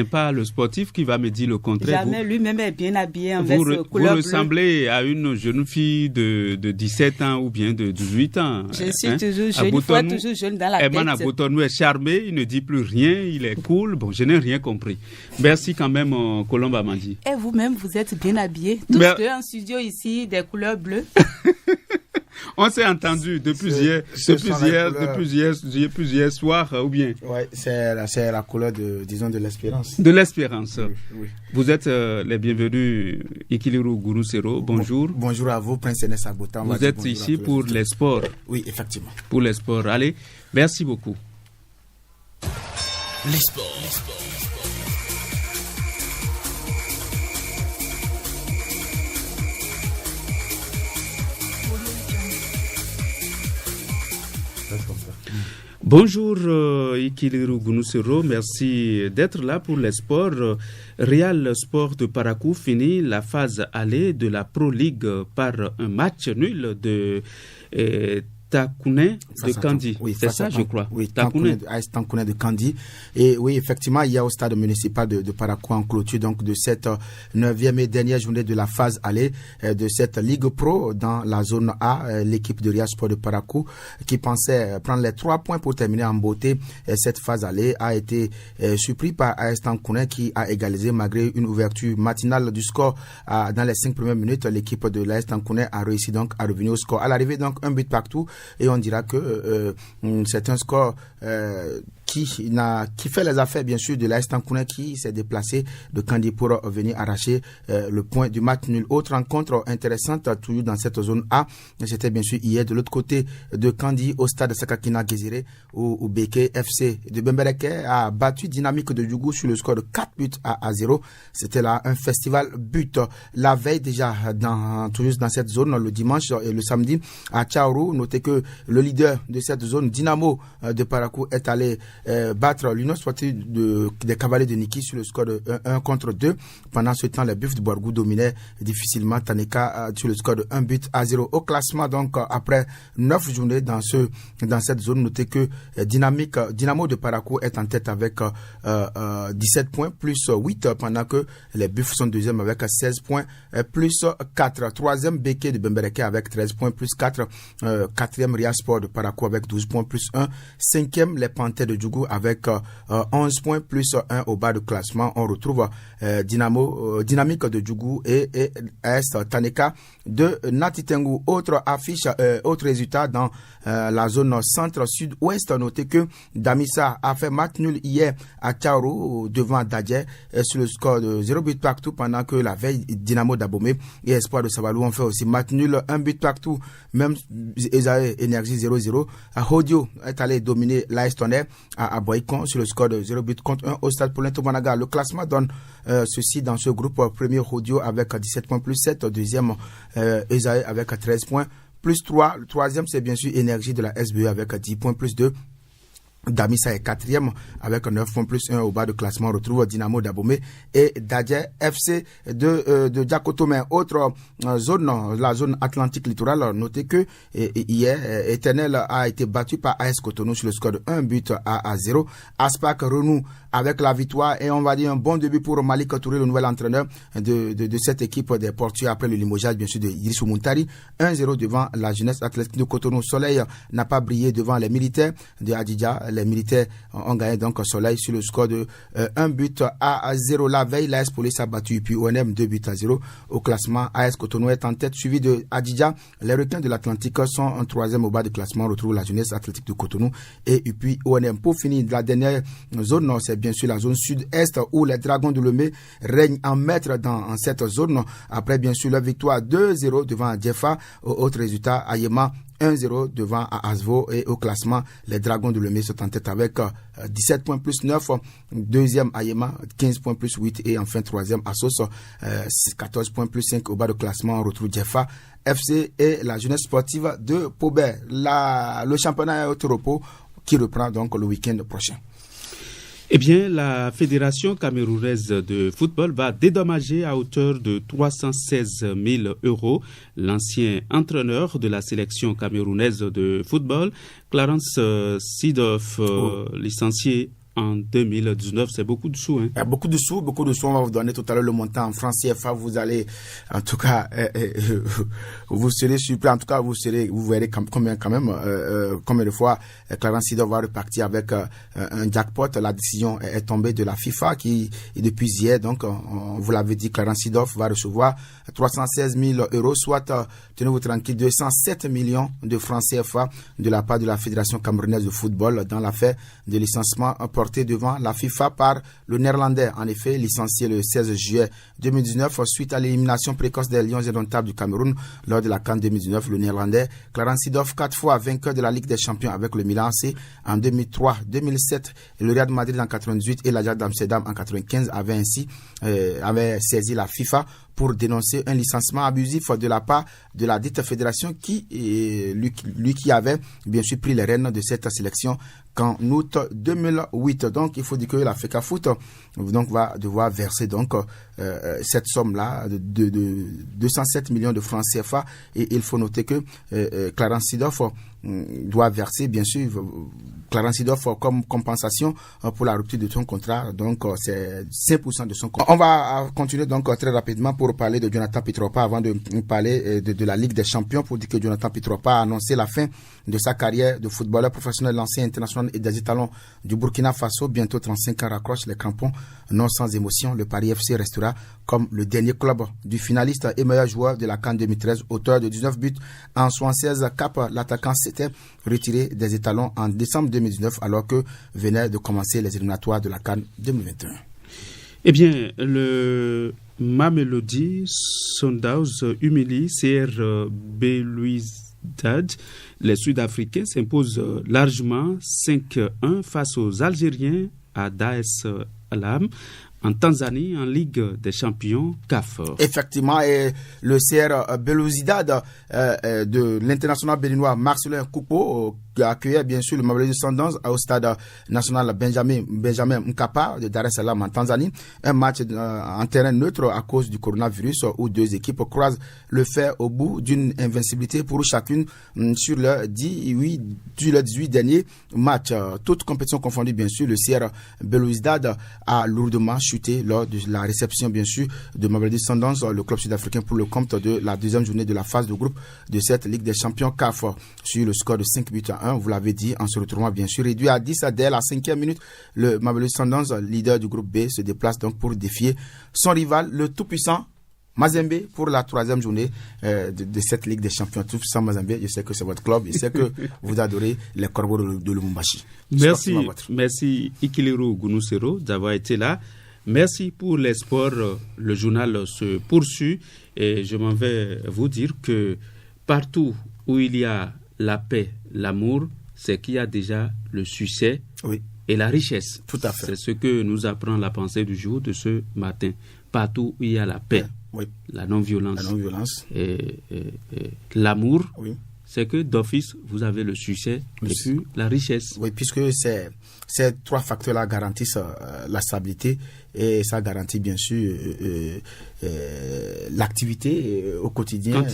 pas le sportif qui va me dire le contraire. Jamais, lui-même est bien habillé en veste couleur bleue. Vous ressemblez à une jeune fille de 17 ans ou bien de 18 ans. Je suis toujours jeune, il faut toujours jeune dans la tête. Eman Abotonou est charmé, il ne dit plus rien, il est cool. Bon, je n'ai rien compris. Merci quand même, Colombe Amandi. Et vous-même, vous êtes bien habillé. Tous deux en studio ici, des couleurs bleues. On s'est entendu depuis plusieurs soirs, ou bien? Oui, c'est la couleur de l'espérance. De l'espérance. Oui. Vous êtes les bienvenus, Ikiliru Gurusero, bonjour. Bonjour à vous, Prince Ernest Agouta. Vous êtes ici pour les sports. Oui, effectivement. Pour les sports. Allez, merci beaucoup. Les sports. Bonjour Ikiliru Gunusero, merci d'être là pour les sports. Real Sport de Parakou finit la phase aller de la Pro League par un match nul de Takouné de Kandi. Oui, c'est ça, je crois. Oui, Takouné de Kandi. Et oui, effectivement, il y a au stade municipal de Parakou en clôture donc de cette 9e et dernière journée de la phase aller de cette Ligue Pro dans la zone A. L'équipe de Real Sport de Parakou qui pensait prendre les 3 points pour terminer en beauté cette phase aller a été surpris par AS Takouné qui a égalisé malgré une ouverture matinale du score dans les 5 premières minutes. L'équipe de l'AS Takouné a réussi donc à revenir au score. À l'arrivée donc un but partout. Et on dira que c'est un score qui fait les affaires bien sûr de l'AS Takouné qui s'est déplacé de Kandi pour venir arracher le point du match nul. Autre rencontre intéressante toujours dans cette zone A, c'était bien sûr hier de l'autre côté de Kandi au stade Sakakina Gezire où Beke FC de Bembereke a battu Dynamique de Djougou sur le score de 4 buts à 0. C'était là un festival but. La veille déjà toujours dans cette zone le dimanche et le samedi à Tchaourou, notez que le leader de cette zone Dynamo de Parakou est allé battre l'Union sportive des Cavaliers de Niki sur le score de 1-2. Pendant ce temps, les Buffs de Boargou dominaient difficilement Taneka sur le score de 1 but à 0. Au classement, donc, après 9 journées dans cette zone, notez que Dynamo de Parakou est en tête avec 17 points plus 8, pendant que les Buffs sont deuxième avec 16 points plus 4. Troisième, Beke de Bembereke avec 13 points plus 4. Quatrième, Real Sport de Parakou avec 12 points plus 1. Cinquième, les Panthères de Djougou avec 11 points plus 1 au bas du classement. On retrouve Dynamique de Djougou et AS Taneka de Natitengu. Autre affiche, autre résultat dans la zone centre-sud-ouest. Notez que Damissa a fait match nul hier à Tchaourou devant Dadje sur le score de 0 but partout, pendant que la veille Dynamo d'Abomey et Espoir de Savalou ont fait aussi match nul, 1 but partout. Même Esaé Énergie 0-0. Hodio est allé dominer l'AS Tonnerre à Boycon sur le score de 0 but contre 1 au stade Paulin Tomanaga. Le classement donne ceci dans ce groupe. Premier Hodio avec 17 points plus 7. Deuxième Esaé avec 13 points plus 3. Le troisième c'est bien sûr Énergie de la SBE avec 10 points plus 2. Damissa est quatrième avec 9 points plus 1 au bas de classement. On retrouve Dynamo d'Abomey et Dadje FC de Diakotomé. Autre zone, la zone Atlantique littorale. Notez que hier, Éternel a été battu par AS Cotonou sur le score de 1 but à 0. Aspac renoue avec la victoire et on va dire un bon début pour Malik Touré, le nouvel entraîneur de cette équipe des Portugais après le limogeage bien sûr de Idrissou Muntari. 1-0 devant la Jeunesse Athlétique de Cotonou. Soleil n'a pas brillé devant les militaires de Adidja. les militaires ont gagné donc Soleil sur le score de 1-0. La veille, l'AS Police a battu puis ONM 2-0. Au classement, AS Cotonou est en tête, suivi de Adidja. Les requins de l'Atlantique sont en 3e au bas du classement. On retrouve la jeunesse athlétique de Cotonou et puis ONM. Pour finir, la dernière zone, c'est bien sûr la zone sud-est où les Dragons de Lomé règnent en maître dans cette zone. Après, bien sûr, la victoire 2-0 devant Djefa. Autre résultat, Ayema 1-0 devant Asvo. Et au classement, les Dragons de Lomé sont en tête avec 17 points plus 9. Deuxième, Ayema, 15 points plus 8. Et enfin, troisième, Assos, 14 points plus 5. Au bas du classement, on retrouve Djefa FC et la jeunesse sportive de Pobert. Le championnat est au repos qui reprend donc le week-end prochain. Eh bien, la Fédération camerounaise de football va dédommager à hauteur de 316 000 € l'ancien entraîneur de la sélection camerounaise de football, Clarence Seedorf, licencié en 2019. C'est beaucoup de sous. Hein? Beaucoup de sous. On va vous donner tout à l'heure le montant en francs CFA. Vous allez, en tout cas, vous serez surpris. En tout cas, vous verrez combien de fois Clarence Seedorf va repartir avec un jackpot. La décision est tombée de la FIFA qui, depuis hier, donc, vous l'avez dit, Clarence Seedorf va recevoir 316 000 €, soit, tenez-vous tranquille, 207 millions de francs CFA de la part de la Fédération camerounaise de football dans l'affaire de licenciement porté devant la FIFA par le Néerlandais. En effet, licencié le 16 juillet 2019 suite à l'élimination précoce des Lions indomptables du Cameroun lors de la CAN 2019, le Néerlandais Clarence Seedorf, 4 fois vainqueur de la Ligue des Champions avec le Milan AC en 2003, 2007, le Real Madrid en 98 et l'Ajax d'Amsterdam en 95 avait saisi la FIFA pour dénoncer un licenciement abusif de la part de la dite fédération qui avait bien sûr pris les rênes de cette sélection qu'en août 2008. Donc, il faut dire que la FECAFOOT donc va devoir verser donc cette somme-là de 207 millions de francs CFA et il faut noter que Clarence Seedorf doit verser bien sûr Clarence Seedorf comme compensation pour la rupture de son contrat, donc c'est 5% de son contrat. On va continuer donc très rapidement pour parler de Jonathan Pitropa avant de parler de la Ligue des Champions, pour dire que Jonathan Pitropa a annoncé la fin de sa carrière de footballeur professionnel, lancé international et des étalons du Burkina Faso. Bientôt 35 ans, raccroche les crampons, non sans émotion. Le Paris FC restera comme le dernier club du finaliste et meilleur joueur de la CAN 2013, auteur de 19 buts en 76 capes. L'attaquant s'était retiré des étalons en décembre 2019 alors que venaient de commencer les éliminatoires de la CAN 2021. Eh bien, le Mamelodi Sundowns humilie CR Belouizdad. Les Sud-Africains s'imposent largement 5-1 face aux Algériens à Dar es Salaam en Tanzanie, en Ligue des Champions CAF. Effectivement, et le CR Belouizdad de l'international béninois Marcelin Koupo accueillait bien sûr le Mamelodi Sundowns au stade national Benjamin Mkapa de Dar es Salaam en Tanzanie. Un match en terrain neutre à cause du coronavirus où deux équipes croisent le fer au bout d'une invincibilité pour chacune sur le 18 dernier match. Toutes compétitions confondues bien sûr, le CR Belouizdad a lourdement chuté lors de la réception bien sûr de Mamelodi Sundowns, le club sud-africain, pour le compte de la deuxième journée de la phase de groupe de cette Ligue des Champions CAF sur le score de 5-1. Vous l'avez dit, en se retrouvant bien sûr réduit à 10 dès la 5e minute. Le Mamelodi Sundowns, leader du groupe B, se déplace donc pour défier son rival, le tout-puissant Mazembe, pour la 3e journée de cette Ligue des Champions. Tout-puissant Mazembe, je sais que c'est votre club, je sais que vous adorez les Corbeaux de Lubumbashi. Merci Ikileru Gunusero d'avoir été là. Merci pour les sports. Le journal se poursuit et je m'en vais vous dire que partout où il y a la paix, l'amour, c'est qu'il y a déjà le succès et la richesse. Tout à fait. C'est ce que nous apprend la pensée du jour de ce matin. Partout où il y a la paix, la non-violence, et l'amour, c'est que d'office, vous avez le succès et puis la richesse. Oui, puisque ces trois facteurs-là garantissent la stabilité et ça garantit bien sûr l'activité au quotidien. Quand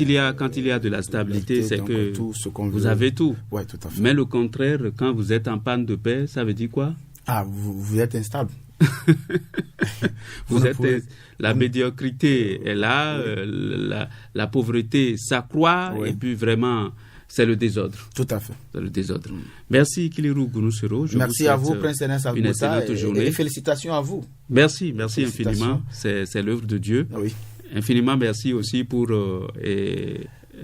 il y a de la stabilité, c'est que vous avez tout. Oui, tout à fait. Mais le contraire, quand vous êtes en panne de paix, ça veut dire quoi? Vous êtes instable. La médiocrité est là, la pauvreté s'accroît et puis vraiment c'est le désordre. Tout à fait. C'est le désordre. Merci Kilirou Gounoussero. Merci à vous, Prince Ernest Agboussa, et félicitations à vous. Merci infiniment. C'est l'œuvre de Dieu. Oui. Infiniment merci aussi pour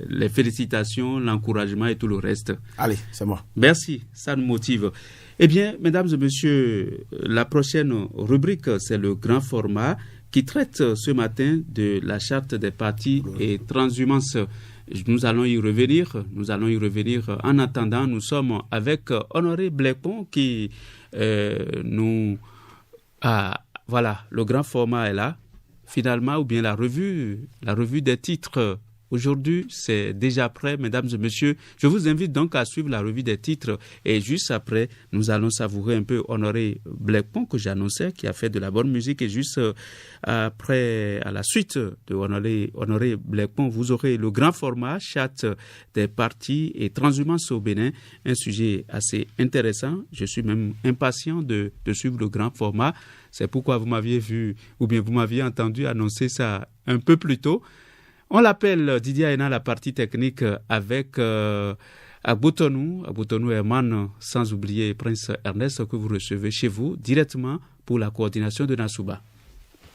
les félicitations, l'encouragement et tout le reste. Allez, c'est moi. Merci, ça nous motive. Eh bien, mesdames et messieurs, la prochaine rubrique, c'est le grand format qui traite ce matin de la charte des partis et transhumance. Nous allons y revenir. En attendant, nous sommes avec Honoré Blackpon qui voilà, le grand format est là. Finalement, ou bien la revue des titres. Aujourd'hui, c'est déjà prêt, mesdames et messieurs. Je vous invite donc à suivre la revue des titres. Et juste après, nous allons savourer un peu Honoré Blackpon, que j'annonçais, qui a fait de la bonne musique. Et juste après, à la suite de Honoré Blackpon, vous aurez le grand format, charte des partis et transhumance au Bénin. Un sujet assez intéressant. Je suis même impatient de suivre le grand format. C'est pourquoi vous m'aviez vu, ou bien vous m'aviez entendu annoncer ça un peu plus tôt. On l'appelle Didier Aina, la partie technique, avec Agbotonou Herman, sans oublier Prince Ernest, que vous recevez chez vous directement pour la coordination de Nassouba.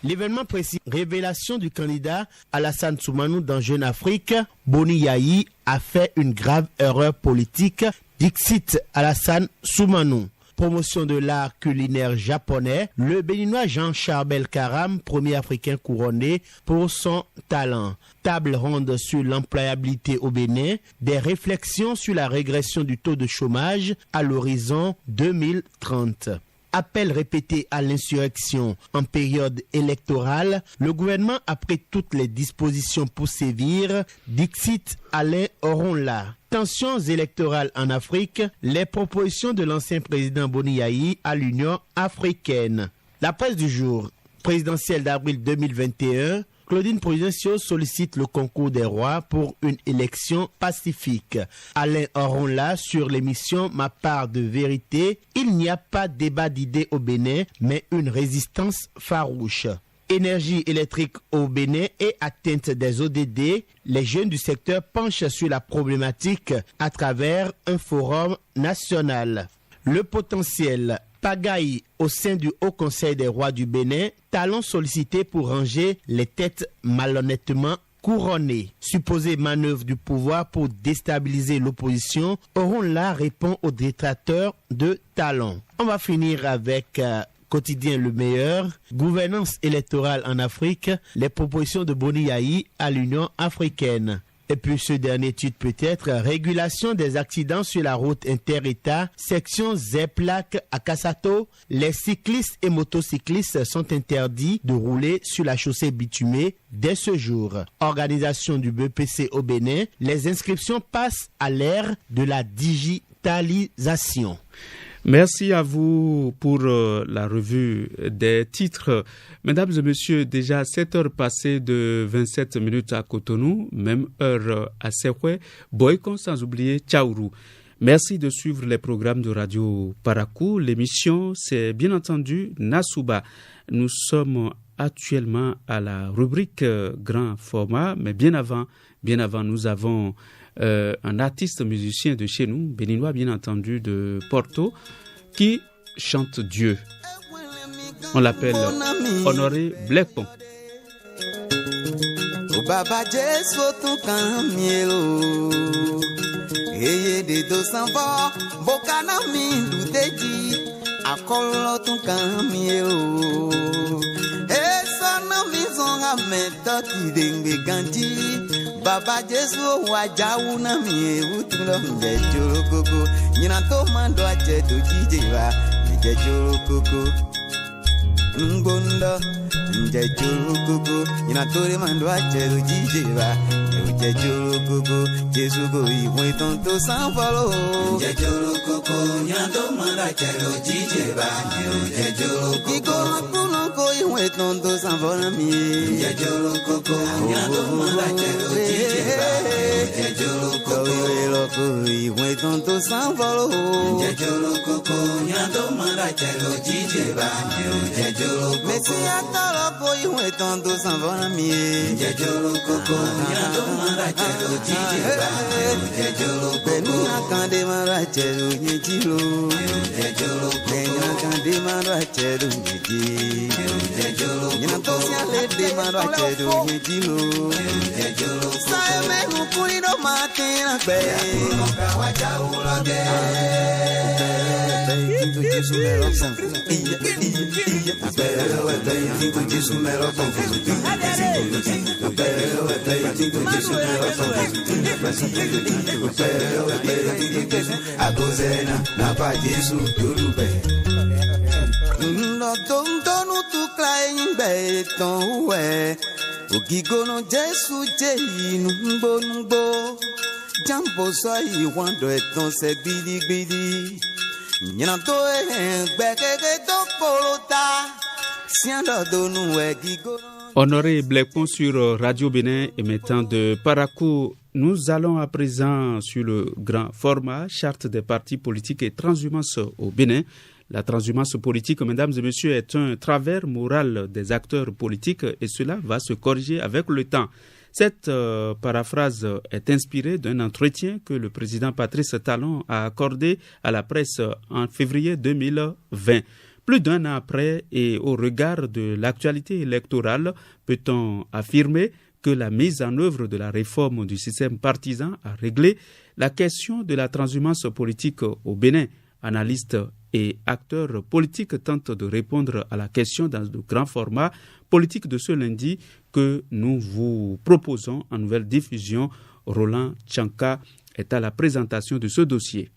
L'événement précis, révélation du candidat Alassane Soumanou dans Jeune Afrique, Boni Yayi a fait une grave erreur politique, dixit Alassane Soumanou. Promotion de l'art culinaire japonais, le béninois Jean Charbel Karam, premier africain couronné pour son talent. Table ronde sur l'employabilité au Bénin, des réflexions sur la régression du taux de chômage à l'horizon 2030. Appel répété à l'insurrection en période électorale, le gouvernement a pris toutes les dispositions pour sévir, dixit Alain Oronla. Tensions électorales en Afrique, les propositions de l'ancien président Boni Yayi à l'Union africaine. La presse du jour, présidentielle d'avril 2021, Claudine Prudencio sollicite le concours des rois pour une élection pacifique. Alain Oronla sur l'émission Ma part de vérité, il n'y a pas débat d'idées au Bénin, mais une résistance farouche. Énergie électrique au Bénin et atteinte des ODD, les jeunes du secteur penchent sur la problématique à travers un forum national. Le potentiel pagaille au sein du Haut Conseil des rois du Bénin, talon sollicité pour ranger les têtes malhonnêtement couronnées. Supposée manœuvre du pouvoir pour déstabiliser l'opposition, Oronla répond aux détracteurs de talon. On va finir avec Quotidien Le Meilleur, gouvernance électorale en Afrique, les propositions de Boni Yayi à l'Union africaine. Et puis ce dernier titre peut-être, régulation des accidents sur la route inter-État, section Z-Plaque à Kassato, les cyclistes et motocyclistes sont interdits de rouler sur la chaussée bitumée dès ce jour. Organisation du BPC au Bénin, les inscriptions passent à l'ère de la digitalisation. Merci à vous pour la revue des titres. Mesdames et messieurs, déjà 7 heures passées de 27 minutes à Cotonou, même heure à Sekwe, Boycon, sans oublier Tchaourou. Merci de suivre les programmes de Radio Parakou. L'émission, c'est bien entendu Nassouba. Nous sommes actuellement à la rubrique grand format, mais bien avant, nous avons un artiste musicien de chez nous, béninois bien entendu de Porto, qui chante Dieu. On l'appelle Honoré Blackpon. Baba Jésus tout camielo, eye de dos sanvo, bocana mindu teji, akolo tout camielo. Esana mizon ameta kidenge ganji. Baba Jesu wajawu na mi utulo nje jorokoko nyina to mando aje do jijewa nje jorokoko ngondo nje jorokoko nyina to re mando aje do jijewa nje jorokoko Jesu go iwe tonto sanfalo nje jorokoko nyina to mando aje do jijewa nje jorokoko igolo ko iwe tonto sanfalo mi nje jorokoko nyina to mando aje do Iwe tonto sanvolo Jejolo koko nyando manda chelo jijeba Jejolo koko Mesi atolo ko iwe tonto sanvolo mi Jejolo koko nyando Honoré Blépon sur Radio Bénin émettant de Parakou. Nous allons à présent sur le grand format, charte des partis politiques et transhumance au Bénin. La transhumance politique, mesdames et messieurs, est un travers moral des acteurs politiques et cela va se corriger avec le temps. Cette paraphrase est inspirée d'un entretien que le président Patrice Talon a accordé à la presse en février 2020. Plus d'un an après et au regard de l'actualité électorale, peut-on affirmer que la mise en œuvre de la réforme du système partisan a réglé la question de la transhumance politique au Bénin. Analystes et acteurs politiques tentent de répondre à la question dans le grand format politique de ce lundi que nous vous proposons en nouvelle diffusion. Roland Tchanka est à la présentation de ce dossier.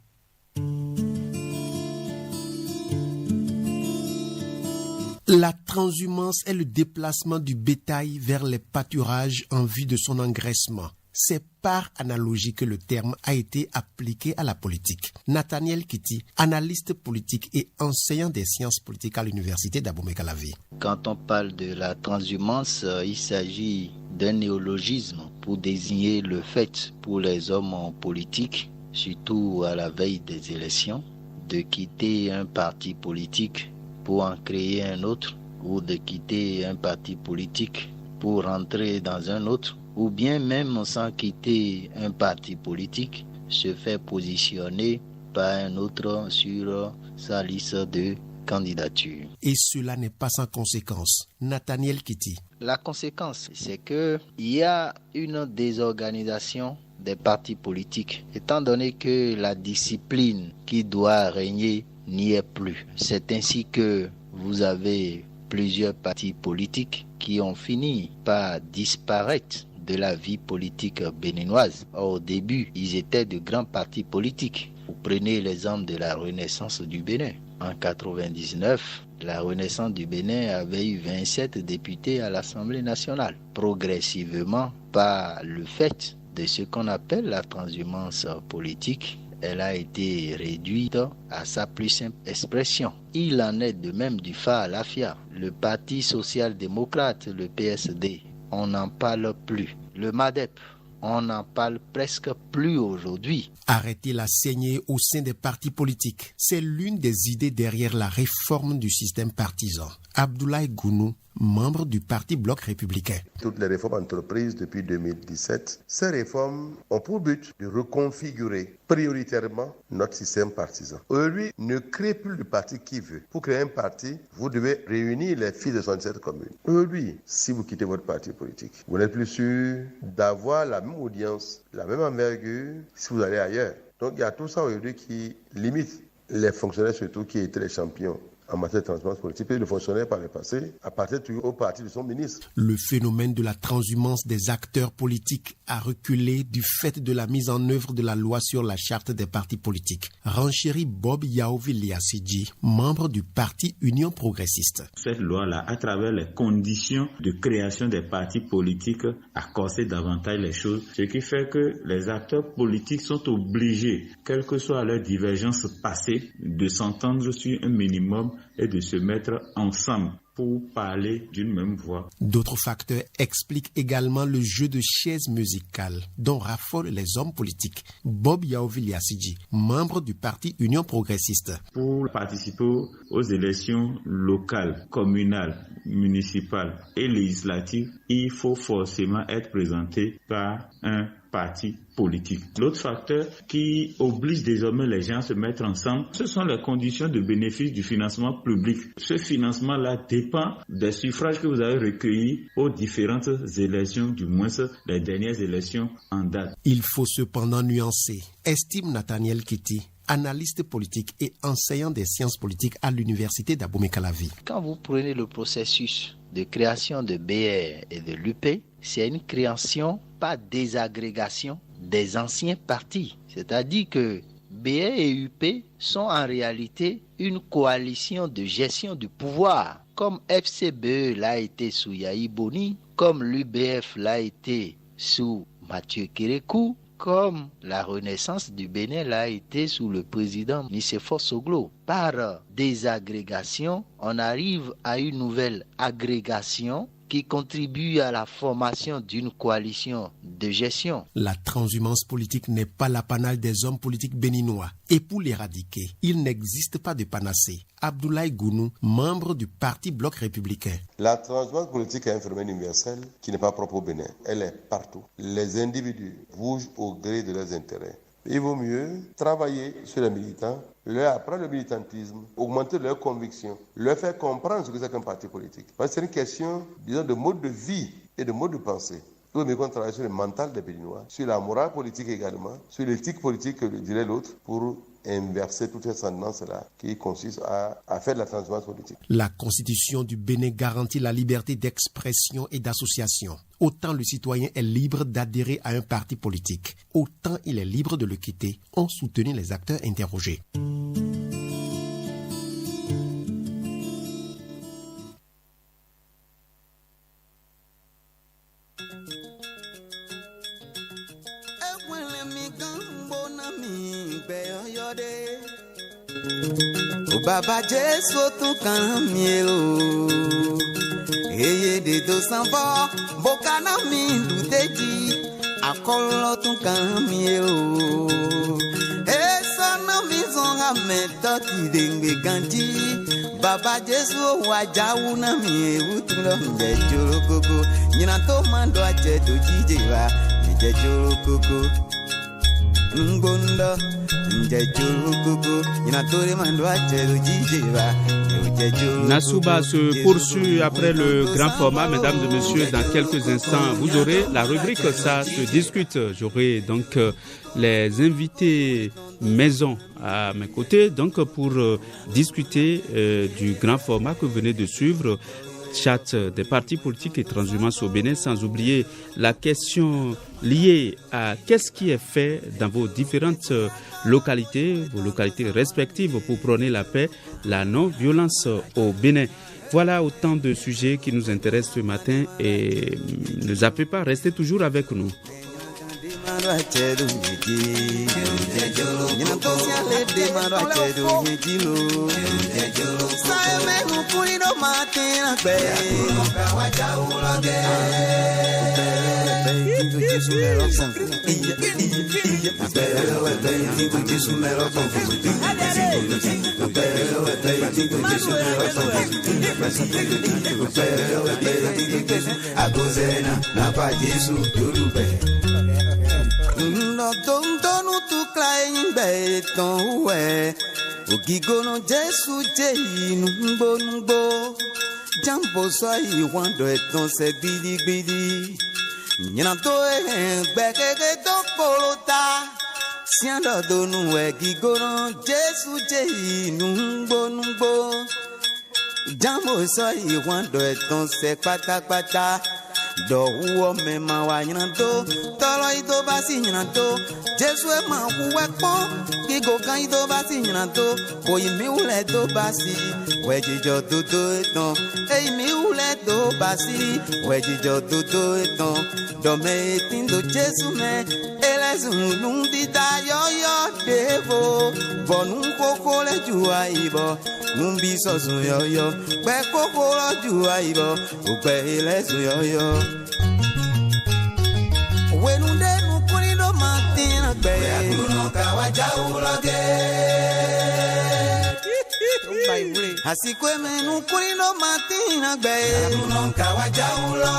La transhumance est le déplacement du bétail vers les pâturages en vue de son engraissement. C'est par analogie que le terme a été appliqué à la politique. Nathaniel Kitty, analyste politique et enseignant des sciences politiques à l'université d'Abomey-Calavi. Quand on parle de la transhumance, il s'agit d'un néologisme pour désigner le fait pour les hommes politiques, surtout à la veille des élections, de quitter un parti politique pour en créer un autre, ou de quitter un parti politique pour rentrer dans un autre, ou bien même sans quitter un parti politique, se faire positionner par un autre sur sa liste de candidature. Et cela n'est pas sans conséquence. Nathaniel Kitty. La conséquence, c'est qu'il y a une désorganisation des partis politiques, étant donné que la discipline qui doit régner n'y est plus. C'est ainsi que vous avez plusieurs partis politiques qui ont fini par disparaître de la vie politique béninoise. Au début, ils étaient de grands partis politiques. Vous prenez l'exemple de la Renaissance du Bénin. En 1999, la Renaissance du Bénin avait eu 27 députés à l'Assemblée nationale. Progressivement, par le fait de ce qu'on appelle la transhumance politique, elle a été réduite à sa plus simple expression. Il en est de même du FA à l'AFIA. Le Parti social-démocrate, le PSD, on n'en parle plus. Le MADEP, on n'en parle presque plus aujourd'hui. Arrêter la saignée au sein des partis politiques, c'est l'une des idées derrière la réforme du système partisan. Abdoulaye Gounou, membre du Parti Bloc républicain. Toutes les réformes entreprises depuis 2017, ces réformes ont pour but de reconfigurer prioritairement notre système partisan. Aujourd'hui, ne créez plus le parti qui veut. Pour créer un parti, vous devez réunir les fils de 67 communes. Aujourd'hui, si vous quittez votre parti politique, vous n'êtes plus sûr d'avoir la même audience, la même envergure si vous allez ailleurs. Donc il y a tout ça aujourd'hui qui limite les fonctionnaires surtout qui étaient les champions en matière de transhumance politique, et le fonctionnaire par le passé, à partir au parti de son ministre. Le phénomène de la transhumance des acteurs politiques a reculé du fait de la mise en œuvre de la loi sur la charte des partis politiques. Renchérit Bob Yaovi-Liasidji, membre du parti Union progressiste. Cette loi-là, à travers les conditions de création des partis politiques, a corsé davantage les choses, ce qui fait que les acteurs politiques sont obligés, quelle que soit leur divergence passée, de s'entendre sur un minimum et de se mettre ensemble pour parler d'une même voix. D'autres facteurs expliquent également le jeu de chaises musicales dont raffolent les hommes politiques. Bob Yaovili-Assidji, membre du parti Union progressiste. Pour participer aux élections locales, communales, municipales et législatives, il faut forcément être présenté par un parti politique. L'autre facteur qui oblige désormais les gens à se mettre ensemble, ce sont les conditions de bénéfice du financement public. Ce financement-là dépend des suffrages que vous avez recueillis aux différentes élections, du moins les dernières élections en date. Il faut cependant nuancer, estime Nathaniel Kitty, analyste politique et enseignant des sciences politiques à l'université d'Abomey-Calavi. Quand vous prenez le processus de création de BR et de l'UP, c'est une création par désagrégation des anciens partis. C'est-à-dire que BR et UP sont en réalité une coalition de gestion du pouvoir, comme FCBE l'a été sous Yahi Boni, comme l'UBF l'a été sous Mathieu Kérékou, comme la Renaissance du Bénin l'a été sous le président Nicéphore Soglo. Par désagrégation, on arrive à une nouvelle agrégation qui contribue à la formation d'une coalition de gestion. La transhumance politique n'est pas l'apanage des hommes politiques béninois. Et pour l'éradiquer, il n'existe pas de panacée. Abdoulaye Gounou, membre du parti Bloc républicain. La transhumance politique est un phénomène universel qui n'est pas propre au Bénin. Elle est partout. Les individus bougent au gré de leurs intérêts. Il vaut mieux travailler sur les militants, leur apprendre le militantisme, augmenter leurs convictions, leur faire comprendre ce que c'est qu'un parti politique. Parce que c'est une question, disons, de mode de vie et de mode de pensée. Il vaut mieux qu'on travaille sur le mental des Béninois, sur la morale politique également, sur l'éthique politique, que dirait l'autre, pour inverser toute cette tendance-là qui consiste à faire de la transhumance politique. La Constitution du Bénin garantit la liberté d'expression et d'association. Autant le citoyen est libre d'adhérer à un parti politique, autant il est libre de le quitter, ont soutenu les acteurs interrogés. Baba Jesu tún kàn mí o, eye de do sanfọ, bokana mi luteji, akọlọ tún kàn mí o, esana mi zonga mẹtọ ti dengbe ganji, Baba Jesu wajawu na mi ewu tún lọ njẹ joro koko, nyina tó máa ń dọ àjẹ tó jíjẹ wa, njẹ joro koko, ngbóndọ. Nassouba se poursuit après le grand format. Mesdames et messieurs, dans quelques instants, vous aurez la rubrique Ça se discute. J'aurai donc les invités maison à mes côtés donc pour discuter du grand format que vous venez de suivre. Chat des partis politiques et transhumance au Bénin, sans oublier la question liée à qu'est-ce qui est fait dans vos différentes localités, vos localités respectives pour prôner la paix, la non-violence au Bénin. Voilà autant de sujets qui nous intéressent ce matin et ne zappez pas, restez toujours avec nous. Tonu tu klein beton we Ogigono Jesu Jei Numbo Jambo so I wando eton se bidi Nyina to gbekeke to kolota Siando donu we gigono Jesu Jei Numbo Jambo so I wando eton se pata do wo me ma wa nyanto tolo ito basi nyanto Jesu e ma wo pon ki go kan ito basi nyanto o mi ule to basi we jijo dodo eton e mi ule to basi we jijo dodo eton do me tin do Jesu me ele lezu numbita yoyo devo bonu koko le jua ibo numbiso zu yoyo pe koko lo jua ibo pe lezu yoyo wenu de nu kuni do matina be akuno kawaja uloge asikwe menu kuni do matina be akuno kawaja ulo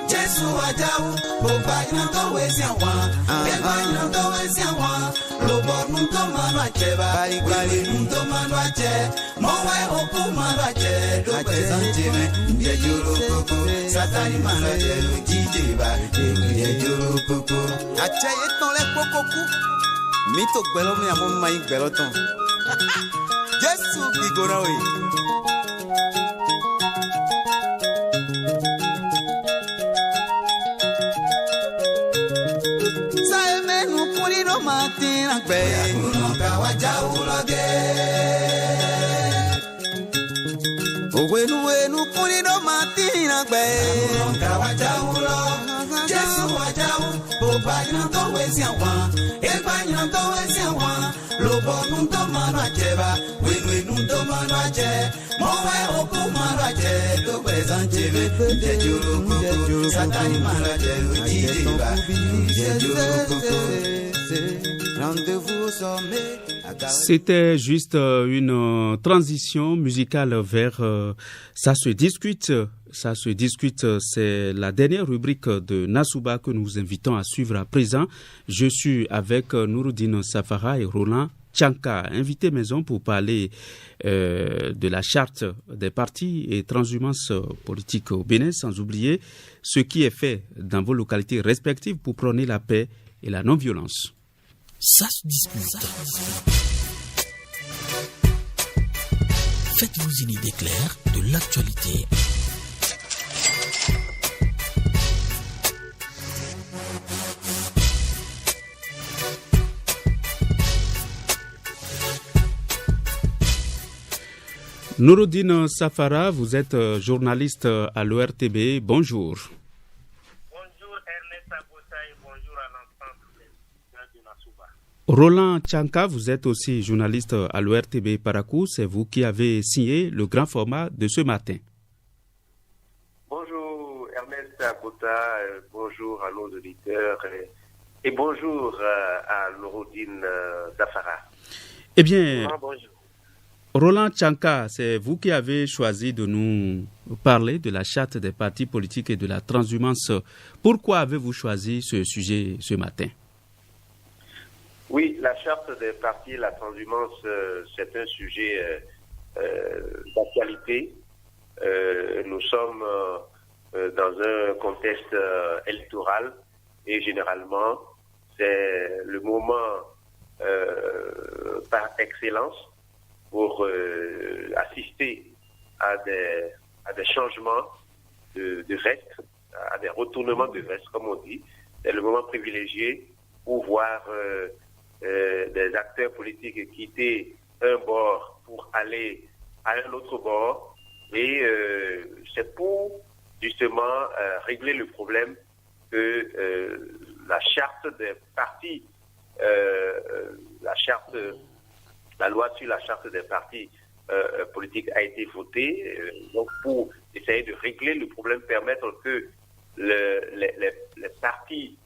Jesu ajawu boba ina to wesi awan eba ina to wesi awan lobo nun to manu acheba bali nun to manu ache mowe oku manu ache do presente me ye juro koko satani manu ache jije ba ye juro koko ache eton le kokoku mi to gbelo mi amo mai gbelo ton Jesu bigora we Matina gbe akuno kawaja uloge owenu kuni do matina gbe akuno kawaja ulo Jesu wajawu boba ina to wesi awan eba ina to wesi awan lobo nun to manu acheba wenu to manu ache mowe oku manu ache to presente me jejuru koko satani manu ache ujiba jejuru koko. C'était juste une transition musicale vers Ça se discute. Ça se discute, c'est la dernière rubrique de Nasouba que nous vous invitons à suivre à présent. Je suis avec Nouroudine Safara et Roland Tchanka, invité maison pour parler de la charte des partis et transhumance politique au Bénin, sans oublier ce qui est fait dans vos localités respectives pour prôner la paix et la non-violence. Ça se dispute. Faites-vous une idée claire de l'actualité. Nouroudine Safara, vous êtes journaliste à l'ORTB. Bonjour. Roland Tchanka, vous êtes aussi journaliste à l'ORTB Parakou. C'est vous qui avez signé le grand format de ce matin. Bonjour Ernest Abota, bonjour à nos auditeurs et bonjour à Nouroudine Safara. Eh bien, bonjour. Roland Tchanka, c'est vous qui avez choisi de nous parler de la charte des partis politiques et de la transhumance. Pourquoi avez-vous choisi ce sujet ce matin? Oui, la charte des partis et la transhumance, c'est un sujet d'actualité. Nous sommes dans un contexte électoral et généralement, c'est le moment par excellence pour assister à des changements de veste, à des retournements de veste, comme on dit. C'est le moment privilégié pour voir des acteurs politiques quitter un bord pour aller à un autre bord. Et c'est pour justement régler le problème que la charte des partis, la loi sur la charte des partis politiques a été votée. Donc pour essayer de régler le problème, permettre que les partis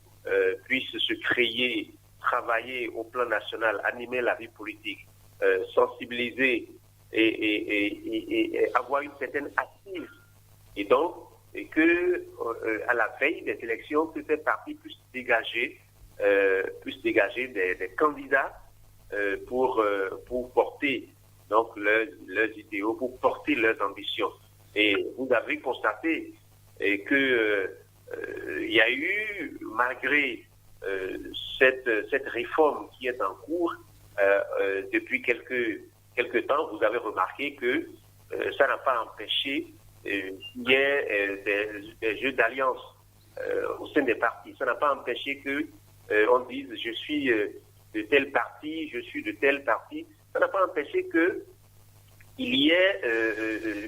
puissent se créer, travailler au plan national, animer la vie politique, sensibiliser et avoir une certaine assise. Et donc, que à la veille des élections, que ces partis puissent dégager des candidats pour porter donc leurs idéaux, pour porter leurs ambitions. Et vous avez constaté que il y a eu, malgré cette réforme qui est en cours depuis quelques temps, vous avez remarqué que ça n'a pas empêché qu'il y ait des jeux d'alliance au sein des partis. Ça n'a pas empêché que on dise je suis de tel parti, je suis de tel parti. Ça n'a pas empêché que il y ait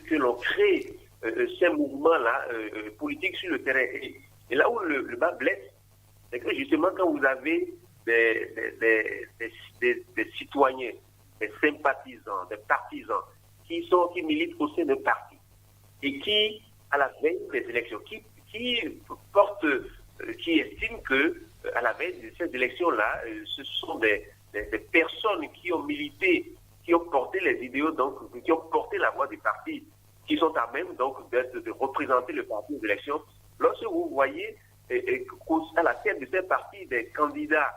que l'on crée ces mouvements-là politiques sur le terrain. Et là où le bas blesse, c'est que justement quand vous avez des citoyens, des sympathisants, des partisans qui militent au sein d'un parti et qui, à la veille des élections, qui estiment que à la veille de ces élections-là, ce sont des personnes qui ont milité, qui ont porté les idéaux, donc qui ont porté la voix du parti, qui sont à même donc de représenter le parti aux élections. Lorsque vous voyez à la tête de ces partis des candidats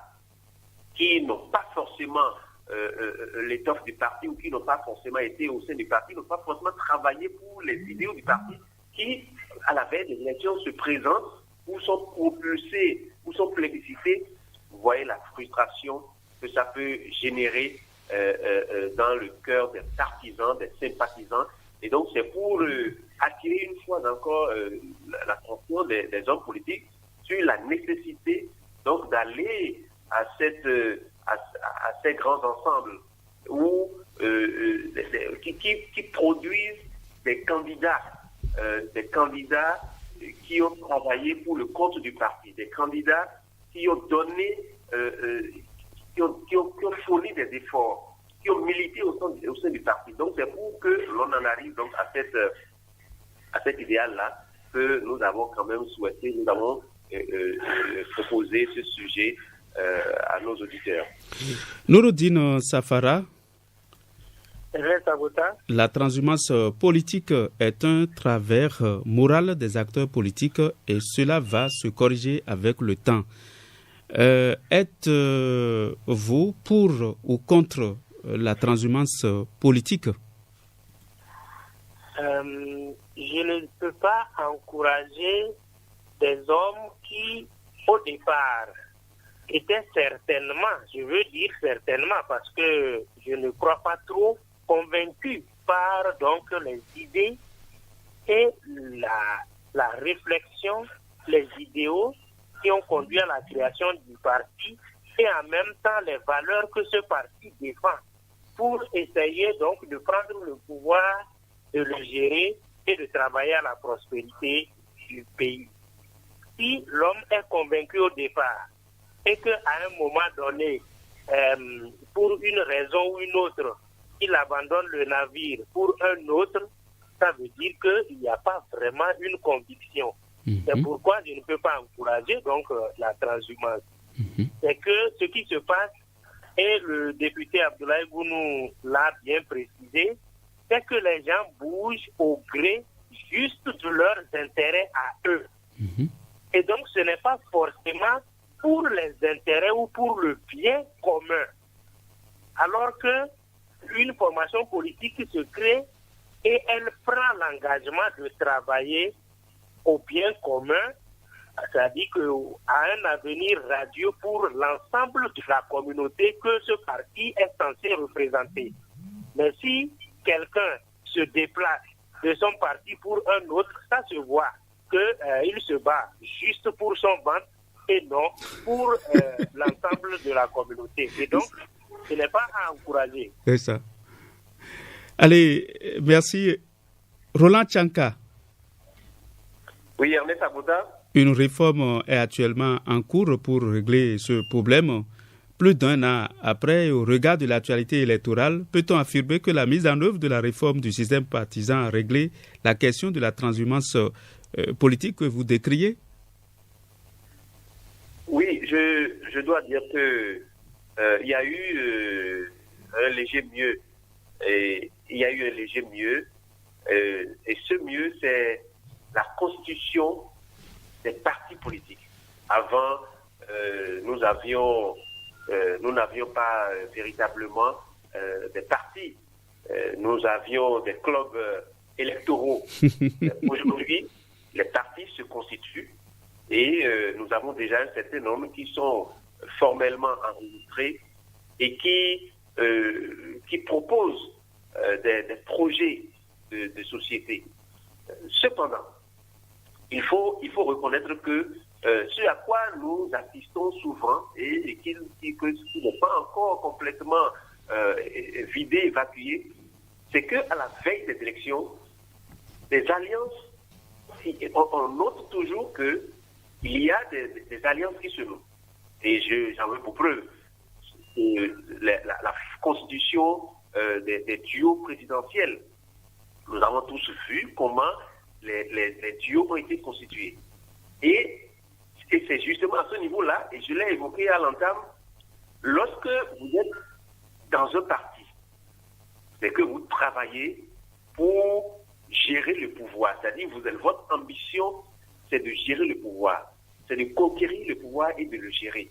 qui n'ont pas forcément l'étoffe du parti ou qui n'ont pas forcément été au sein du parti, n'ont pas forcément travaillé pour les idéaux du parti, qui, à la veille des élections, se présentent ou sont propulsés ou sont plébiscités, vous voyez la frustration que ça peut générer dans le cœur des partisans, des sympathisants. Et donc, c'est pour attirer une fois encore l'attention des hommes politiques sur la nécessité donc d'aller à ces grands ensembles où, qui produisent des candidats qui ont travaillé pour le compte du parti, des candidats qui ont donné, qui ont fourni des efforts, qui ont milité au sein du parti. Donc c'est pour que l'on en arrive donc à cet idéal-là que nous avons quand même souhaité, nous avons proposé ce sujet à nos auditeurs. Nouroudine Safara, la transhumance politique est un travers moral des acteurs politiques et cela va se corriger avec le temps. Êtes-vous pour ou contre la transhumance politique? Je ne peux pas encourager des hommes qui, au départ, étaient certainement, je veux dire certainement, parce que je ne crois pas trop, convaincus par donc les idées et la réflexion, les idéaux qui ont conduit à la création du parti et en même temps les valeurs que ce parti défend pour essayer donc de prendre le pouvoir, de le gérer et de travailler à la prospérité du pays. Si l'homme est convaincu au départ et qu'à un moment donné, pour une raison ou une autre, il abandonne le navire pour un autre, ça veut dire qu'il n'y a pas vraiment une conviction. C'est pourquoi je ne peux pas encourager donc la transhumance. C'est que ce qui se passe, et le député Abdoulaye Gounou l'a bien précisé, c'est que les gens bougent au gré juste de leurs intérêts à eux. Et donc ce n'est pas forcément pour les intérêts ou pour le bien commun. Alors que une formation politique se crée et elle prend l'engagement de travailler au bien commun, c'est-à-dire qu'à un avenir radieux pour l'ensemble de la communauté que ce parti est censé représenter. Mais si quelqu'un se déplace de son parti pour un autre, ça se voit qu'il se bat juste pour son ventre et non pour l'ensemble de la communauté. Et donc, ce n'est pas à encourager. C'est ça. Allez, merci. Roland Tchanka. Oui, Ernest Abouda. Une réforme est actuellement en cours pour régler ce problème. Plus d'un an après, au regard de l'actualité électorale, peut-on affirmer que la mise en œuvre de la réforme du système partisan a réglé la question de la transhumance politique que vous décriez? Oui, je dois dire que il y a eu un léger mieux. Et il y a eu un léger mieux. Et ce mieux, c'est la constitution des partis politiques. Avant, nous n'avions pas véritablement des partis. Nous avions des clubs électoraux. Aujourd'hui, les partis se constituent et nous avons déjà un certain nombre qui sont formellement enregistrés et qui proposent des projets de société. Cependant, il faut reconnaître que ce à quoi nous assistons souvent et qui n'est pas encore complètement vidé, évacué, c'est qu'à la veille des élections, des alliances, on note toujours qu'il y a des alliances qui se nouent. Et j'en veux pour preuve la constitution des duos présidentiels. Nous avons tous vu comment les duos ont été constitués. Et c'est justement à ce niveau-là, et je l'ai évoqué à l'entame, lorsque vous êtes dans un parti, c'est que vous travaillez pour gérer le pouvoir. C'est-à-dire, votre ambition, c'est de gérer le pouvoir. C'est de conquérir le pouvoir et de le gérer.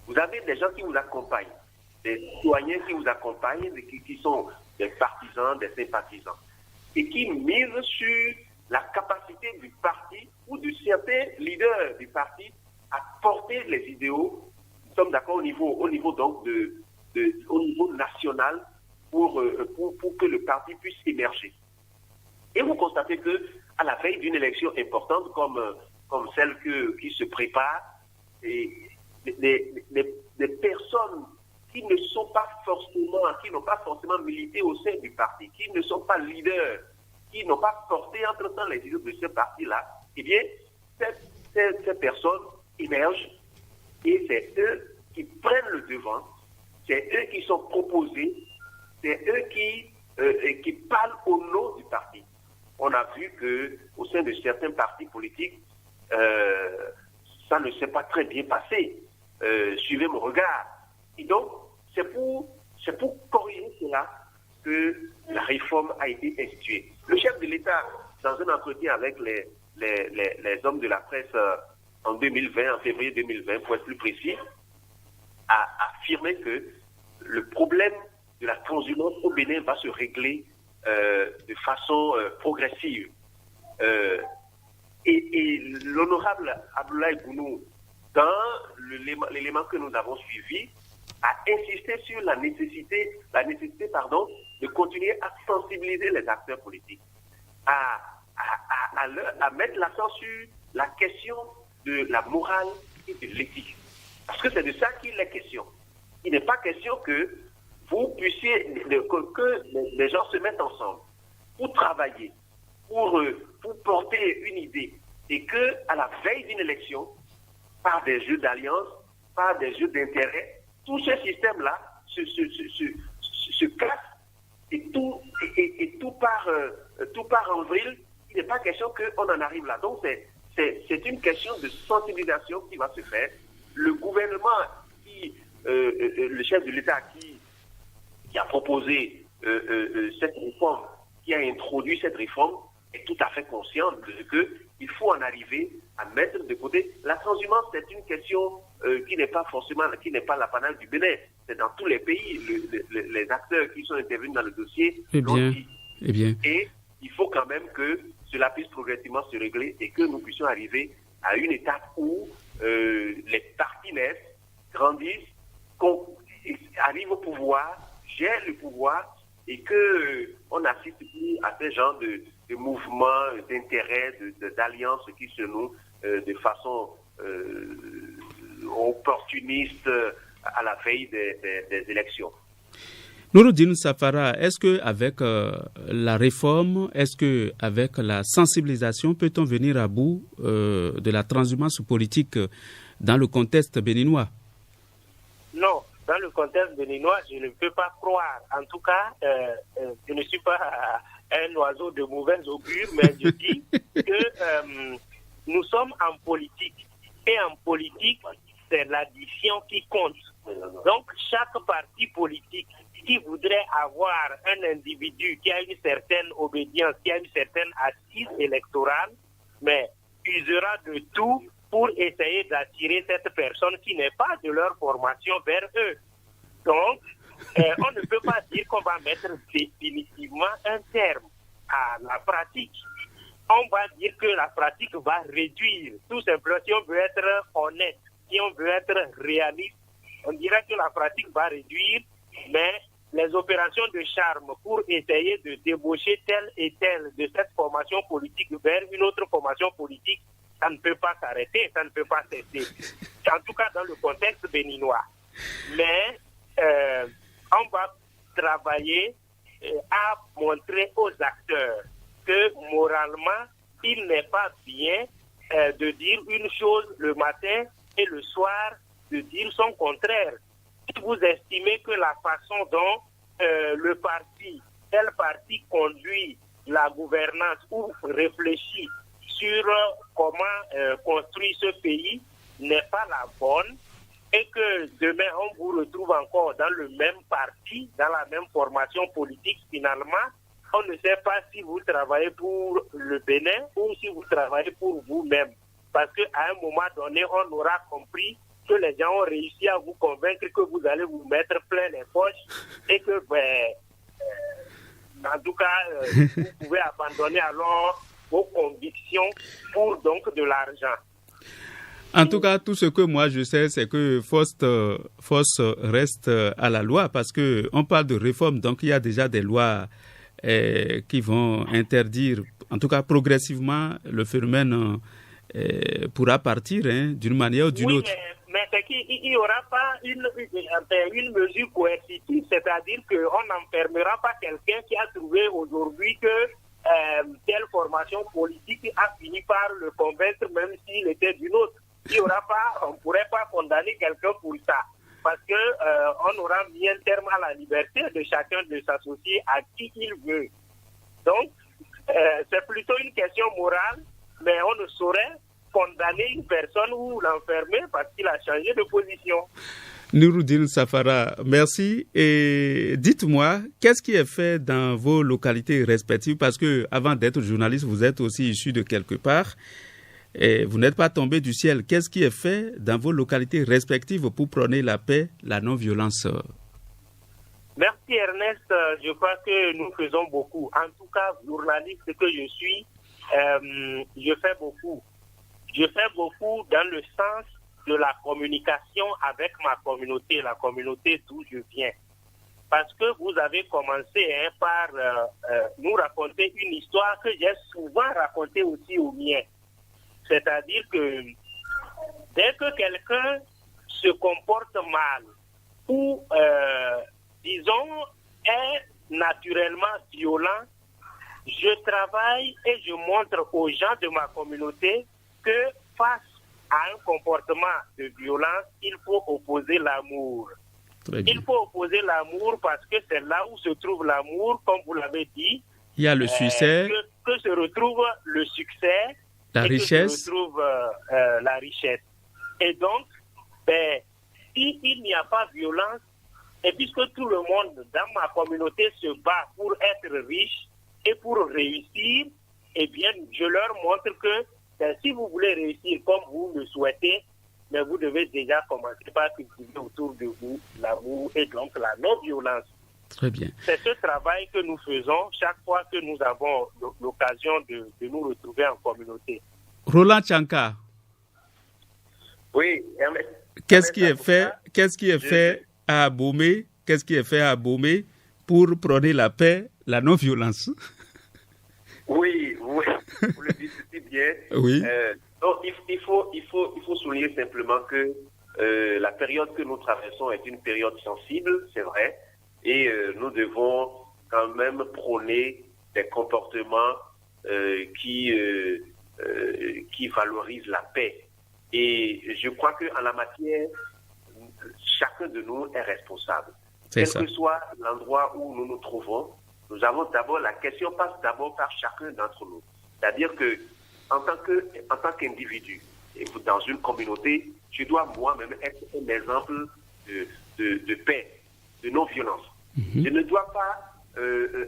Vous avez des gens qui vous accompagnent, des citoyens qui vous accompagnent, qui sont des partisans, des sympathisants, et qui misent sur la capacité du parti ou de certains leaders du parti à porter les idéaux. Nous sommes d'accord au niveau donc au niveau national pour que le parti puisse émerger. Et vous constatez que à la veille d'une élection importante comme celle qui se prépare, et des personnes qui n'ont pas forcément milité au sein du parti, qui ne sont pas leaders, qui n'ont pas porté entre-temps les idées de ce parti-là, eh bien, ces personnes émergent et c'est eux qui prennent le devant, c'est eux qui sont proposés, c'est eux qui parlent au nom du parti. On a vu qu'au sein de certains partis politiques, ça ne s'est pas très bien passé. Suivez mon regard. Et donc, c'est pour corriger cela que la réforme a été instituée. Le chef de l'État, dans un entretien avec les hommes de la presse en 2020, en février 2020, pour être plus précis, a affirmé que le problème de la transhumance au Bénin va se régler de façon progressive. Et l'honorable Abdoulaye Gounou, dans l'élément que nous avons suivi, a insisté sur la nécessité de continuer à sensibiliser les acteurs politiques, à mettre l'accent sur la question de la morale et de l'éthique. Parce que c'est de ça qu'il est question. Il n'est pas question que vous puissiez, que les gens se mettent ensemble pour travailler, pour porter une idée, et que à la veille d'une élection, par des jeux d'alliance, par des jeux d'intérêt, tout ce système-là se casse et tout part en vrille. Il n'est pas question qu'on en arrive là. Donc c'est une question de sensibilisation qui va se faire. Le gouvernement, le chef de l'État qui a proposé cette réforme, qui a introduit cette réforme, est tout à fait conscient de qu'il faut en arriver à mettre de côté. La transhumance, c'est une question qui n'est pas l'apanage du Bénin. C'est dans tous les pays, les acteurs qui sont intervenus dans le dossier l'ont dit. Et il faut quand même que cela puisse progressivement se régler et que nous puissions arriver à une étape où les partis naissent, grandissent, arrivent au pouvoir, gèrent le pouvoir et qu'on n'assiste plus à ce genre de mouvements, d'intérêts, d'alliances qui se nouent de façon opportuniste à la veille des élections. Nouroudine Safara, est-ce qu'avec la réforme, est-ce qu'avec la sensibilisation, peut-on venir à bout de la transhumance politique dans le contexte béninois? Non, dans le contexte béninois, je ne peux pas croire. En tout cas, je ne suis pas un oiseau de mauvaise augure, mais je dis que nous sommes en politique. Et en politique, c'est l'addition qui compte. Donc, chaque parti politique qui voudrait avoir un individu qui a une certaine obédience, qui a une certaine assise électorale, mais usera de tout pour essayer d'attirer cette personne qui n'est pas de leur formation vers eux. Donc, on ne peut pas dire qu'on va mettre définitivement un terme à la pratique. On va dire que la pratique va réduire. Tout simplement, si on veut être honnête, si on veut être réaliste, on dirait que la pratique va réduire, mais les opérations de charme pour essayer de débaucher telle et telle de cette formation politique vers une autre formation politique, ça ne peut pas s'arrêter, ça ne peut pas cesser. En tout cas, dans le contexte béninois. Mais on va travailler à montrer aux acteurs que moralement, il n'est pas bien de dire une chose le matin et le soir de dire son contraire. Si vous estimez que la façon dont tel parti conduit la gouvernance ou réfléchit sur comment construire ce pays n'est pas la bonne, et que demain on vous retrouve encore dans le même parti, dans la même formation politique, finalement, on ne sait pas si vous travaillez pour le Bénin ou si vous travaillez pour vous-même. Parce qu'à un moment donné, on aura compris que les gens ont réussi à vous convaincre que vous allez vous mettre plein les poches et que, en tout cas, vous pouvez abandonner alors vos convictions pour donc de l'argent. En tout cas, tout ce que moi je sais, c'est que Faust reste à la loi parce que on parle de réforme, donc il y a déjà des lois qui vont interdire, en tout cas progressivement, le phénomène pourra partir d'une manière ou d'une autre. Mais c'est qu'il n'y aura pas une mesure coercitive, c'est-à-dire qu'on n'enfermera pas quelqu'un qui a trouvé aujourd'hui que telle formation politique a fini par le convaincre même s'il était d'une autre. On ne pourrait pas condamner quelqu'un pour ça, parce que on aura mis un terme à la liberté de chacun de s'associer à qui il veut. Donc, c'est plutôt une question morale, mais on ne saurait condamner une personne ou l'enfermer parce qu'il a changé de position. Nouroudine Safara, merci. Et dites-moi, qu'est-ce qui est fait dans vos localités respectives? Parce que avant d'être journaliste, vous êtes aussi issu de quelque part. Et vous n'êtes pas tombé du ciel. Qu'est-ce qui est fait dans vos localités respectives pour prôner la paix, la non-violence? Merci Ernest. Je crois que nous faisons beaucoup. En tout cas, journaliste que je suis, je fais beaucoup. Je fais beaucoup dans le sens de la communication avec ma communauté, la communauté d'où je viens. Parce que vous avez commencé par nous raconter une histoire que j'ai souvent racontée aussi aux miens. C'est-à-dire que dès que quelqu'un se comporte mal ou, disons, est naturellement violent, je travaille et je montre aux gens de ma communauté que face à un comportement de violence, il faut opposer l'amour. Il faut opposer l'amour parce que c'est là où se trouve l'amour, comme vous l'avez dit. Il y a le succès. Que se retrouve le succès. La richesse. Que se retrouve la richesse. Et donc, s'il n'y a pas violence, et puisque tout le monde dans ma communauté se bat pour être riche et pour réussir, eh bien, je leur montre que si vous voulez réussir comme vous le souhaitez, mais vous devez déjà commencer par cultiver autour de vous l'amour et donc la non-violence. Très bien. C'est ce travail que nous faisons chaque fois que nous avons l'occasion de nous retrouver en communauté. Roland Tchanka. Oui. Qu'est-ce qui est fait à Abomey? Qu'est-ce qui est fait à Abomey pour prôner la paix, la non-violence? Oui, vous le dites si bien. Oui. Donc, il faut souligner simplement que la période que nous traversons est une période sensible, c'est vrai, et nous devons quand même prôner des comportements qui valorisent la paix. Et je crois qu'en la matière, chacun de nous est responsable. Quel que soit l'endroit où nous nous trouvons, nous avons d'abord, la question passe d'abord par chacun d'entre nous. C'est-à-dire que en tant qu'individu, et dans une communauté, je dois moi-même être un exemple de paix, de non-violence. Je ne dois pas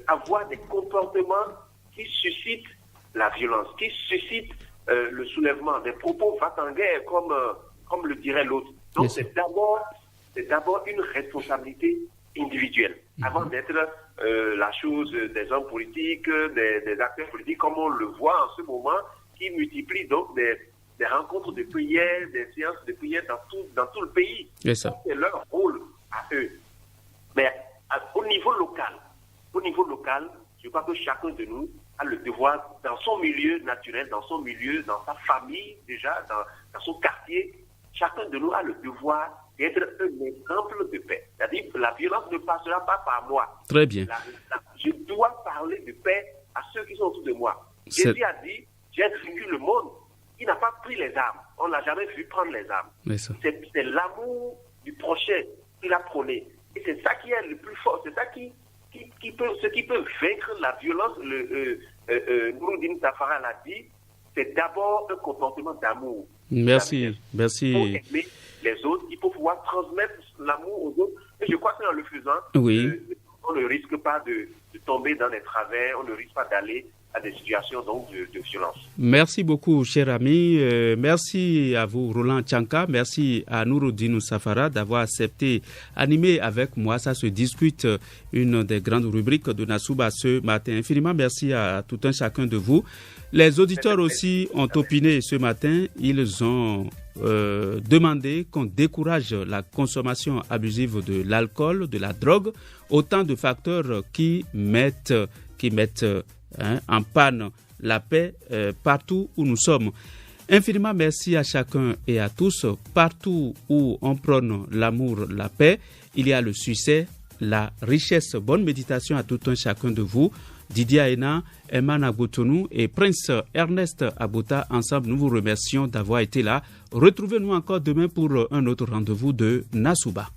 avoir des comportements qui suscitent la violence, qui suscitent le soulèvement, des propos va-t-en-guerre, comme le dirait l'autre. Donc c'est d'abord une responsabilité individuelle, avant d'être la chose des hommes politiques, des acteurs politiques, comme on le voit en ce moment, qui multiplient donc des rencontres de prière, des séances de prière dans tout le pays. C'est leur rôle à eux. Mais au niveau local, je crois que chacun de nous a le devoir, dans son milieu naturel, dans son milieu, dans sa famille déjà, dans son quartier, chacun de nous a le devoir d'être un exemple de paix. C'est-à-dire que la violence ne passera pas par moi. Très bien. Je dois parler de paix à ceux qui sont autour de moi. Jésus a dit, j'ai vaincu le monde. il n'a pas pris les armes. On ne l'a jamais vu prendre les armes. C'est l'amour du prochain qu'il a prôné. Et c'est ça qui est le plus fort. C'est ça qui peut vaincre la violence. Nouroudine Tafara l'a dit, c'est d'abord un comportement d'amour. Merci. Pour aimer les autres, il faut pouvoir transmettre l'amour aux autres. Et je crois qu'en le faisant, on ne risque pas de tomber dans des travers, on ne risque pas d'aller à des situations donc de violence. Merci beaucoup, cher ami. Merci à vous, Roland Tchanka. Merci à Nouroudine Safara d'avoir accepté animer avec moi. Ça se discute, une des grandes rubriques de Nassouba ce matin. Infiniment merci à tout un chacun de vous. Les auditeurs aussi ont opiné ce matin. Ils ont demandé qu'on décourage la consommation abusive de l'alcool, de la drogue, autant de facteurs qui mettent en panne la paix partout où nous sommes. Infiniment merci à chacun et à tous. Partout où on prône l'amour, la paix, il y a le succès, la richesse. Bonne méditation à tout un chacun de vous. Didier Aena, Emmanuel Agoutonou et Prince Ernest Abouta, ensemble, nous vous remercions d'avoir été là. Retrouvez-nous encore demain pour un autre rendez-vous de Nassouba.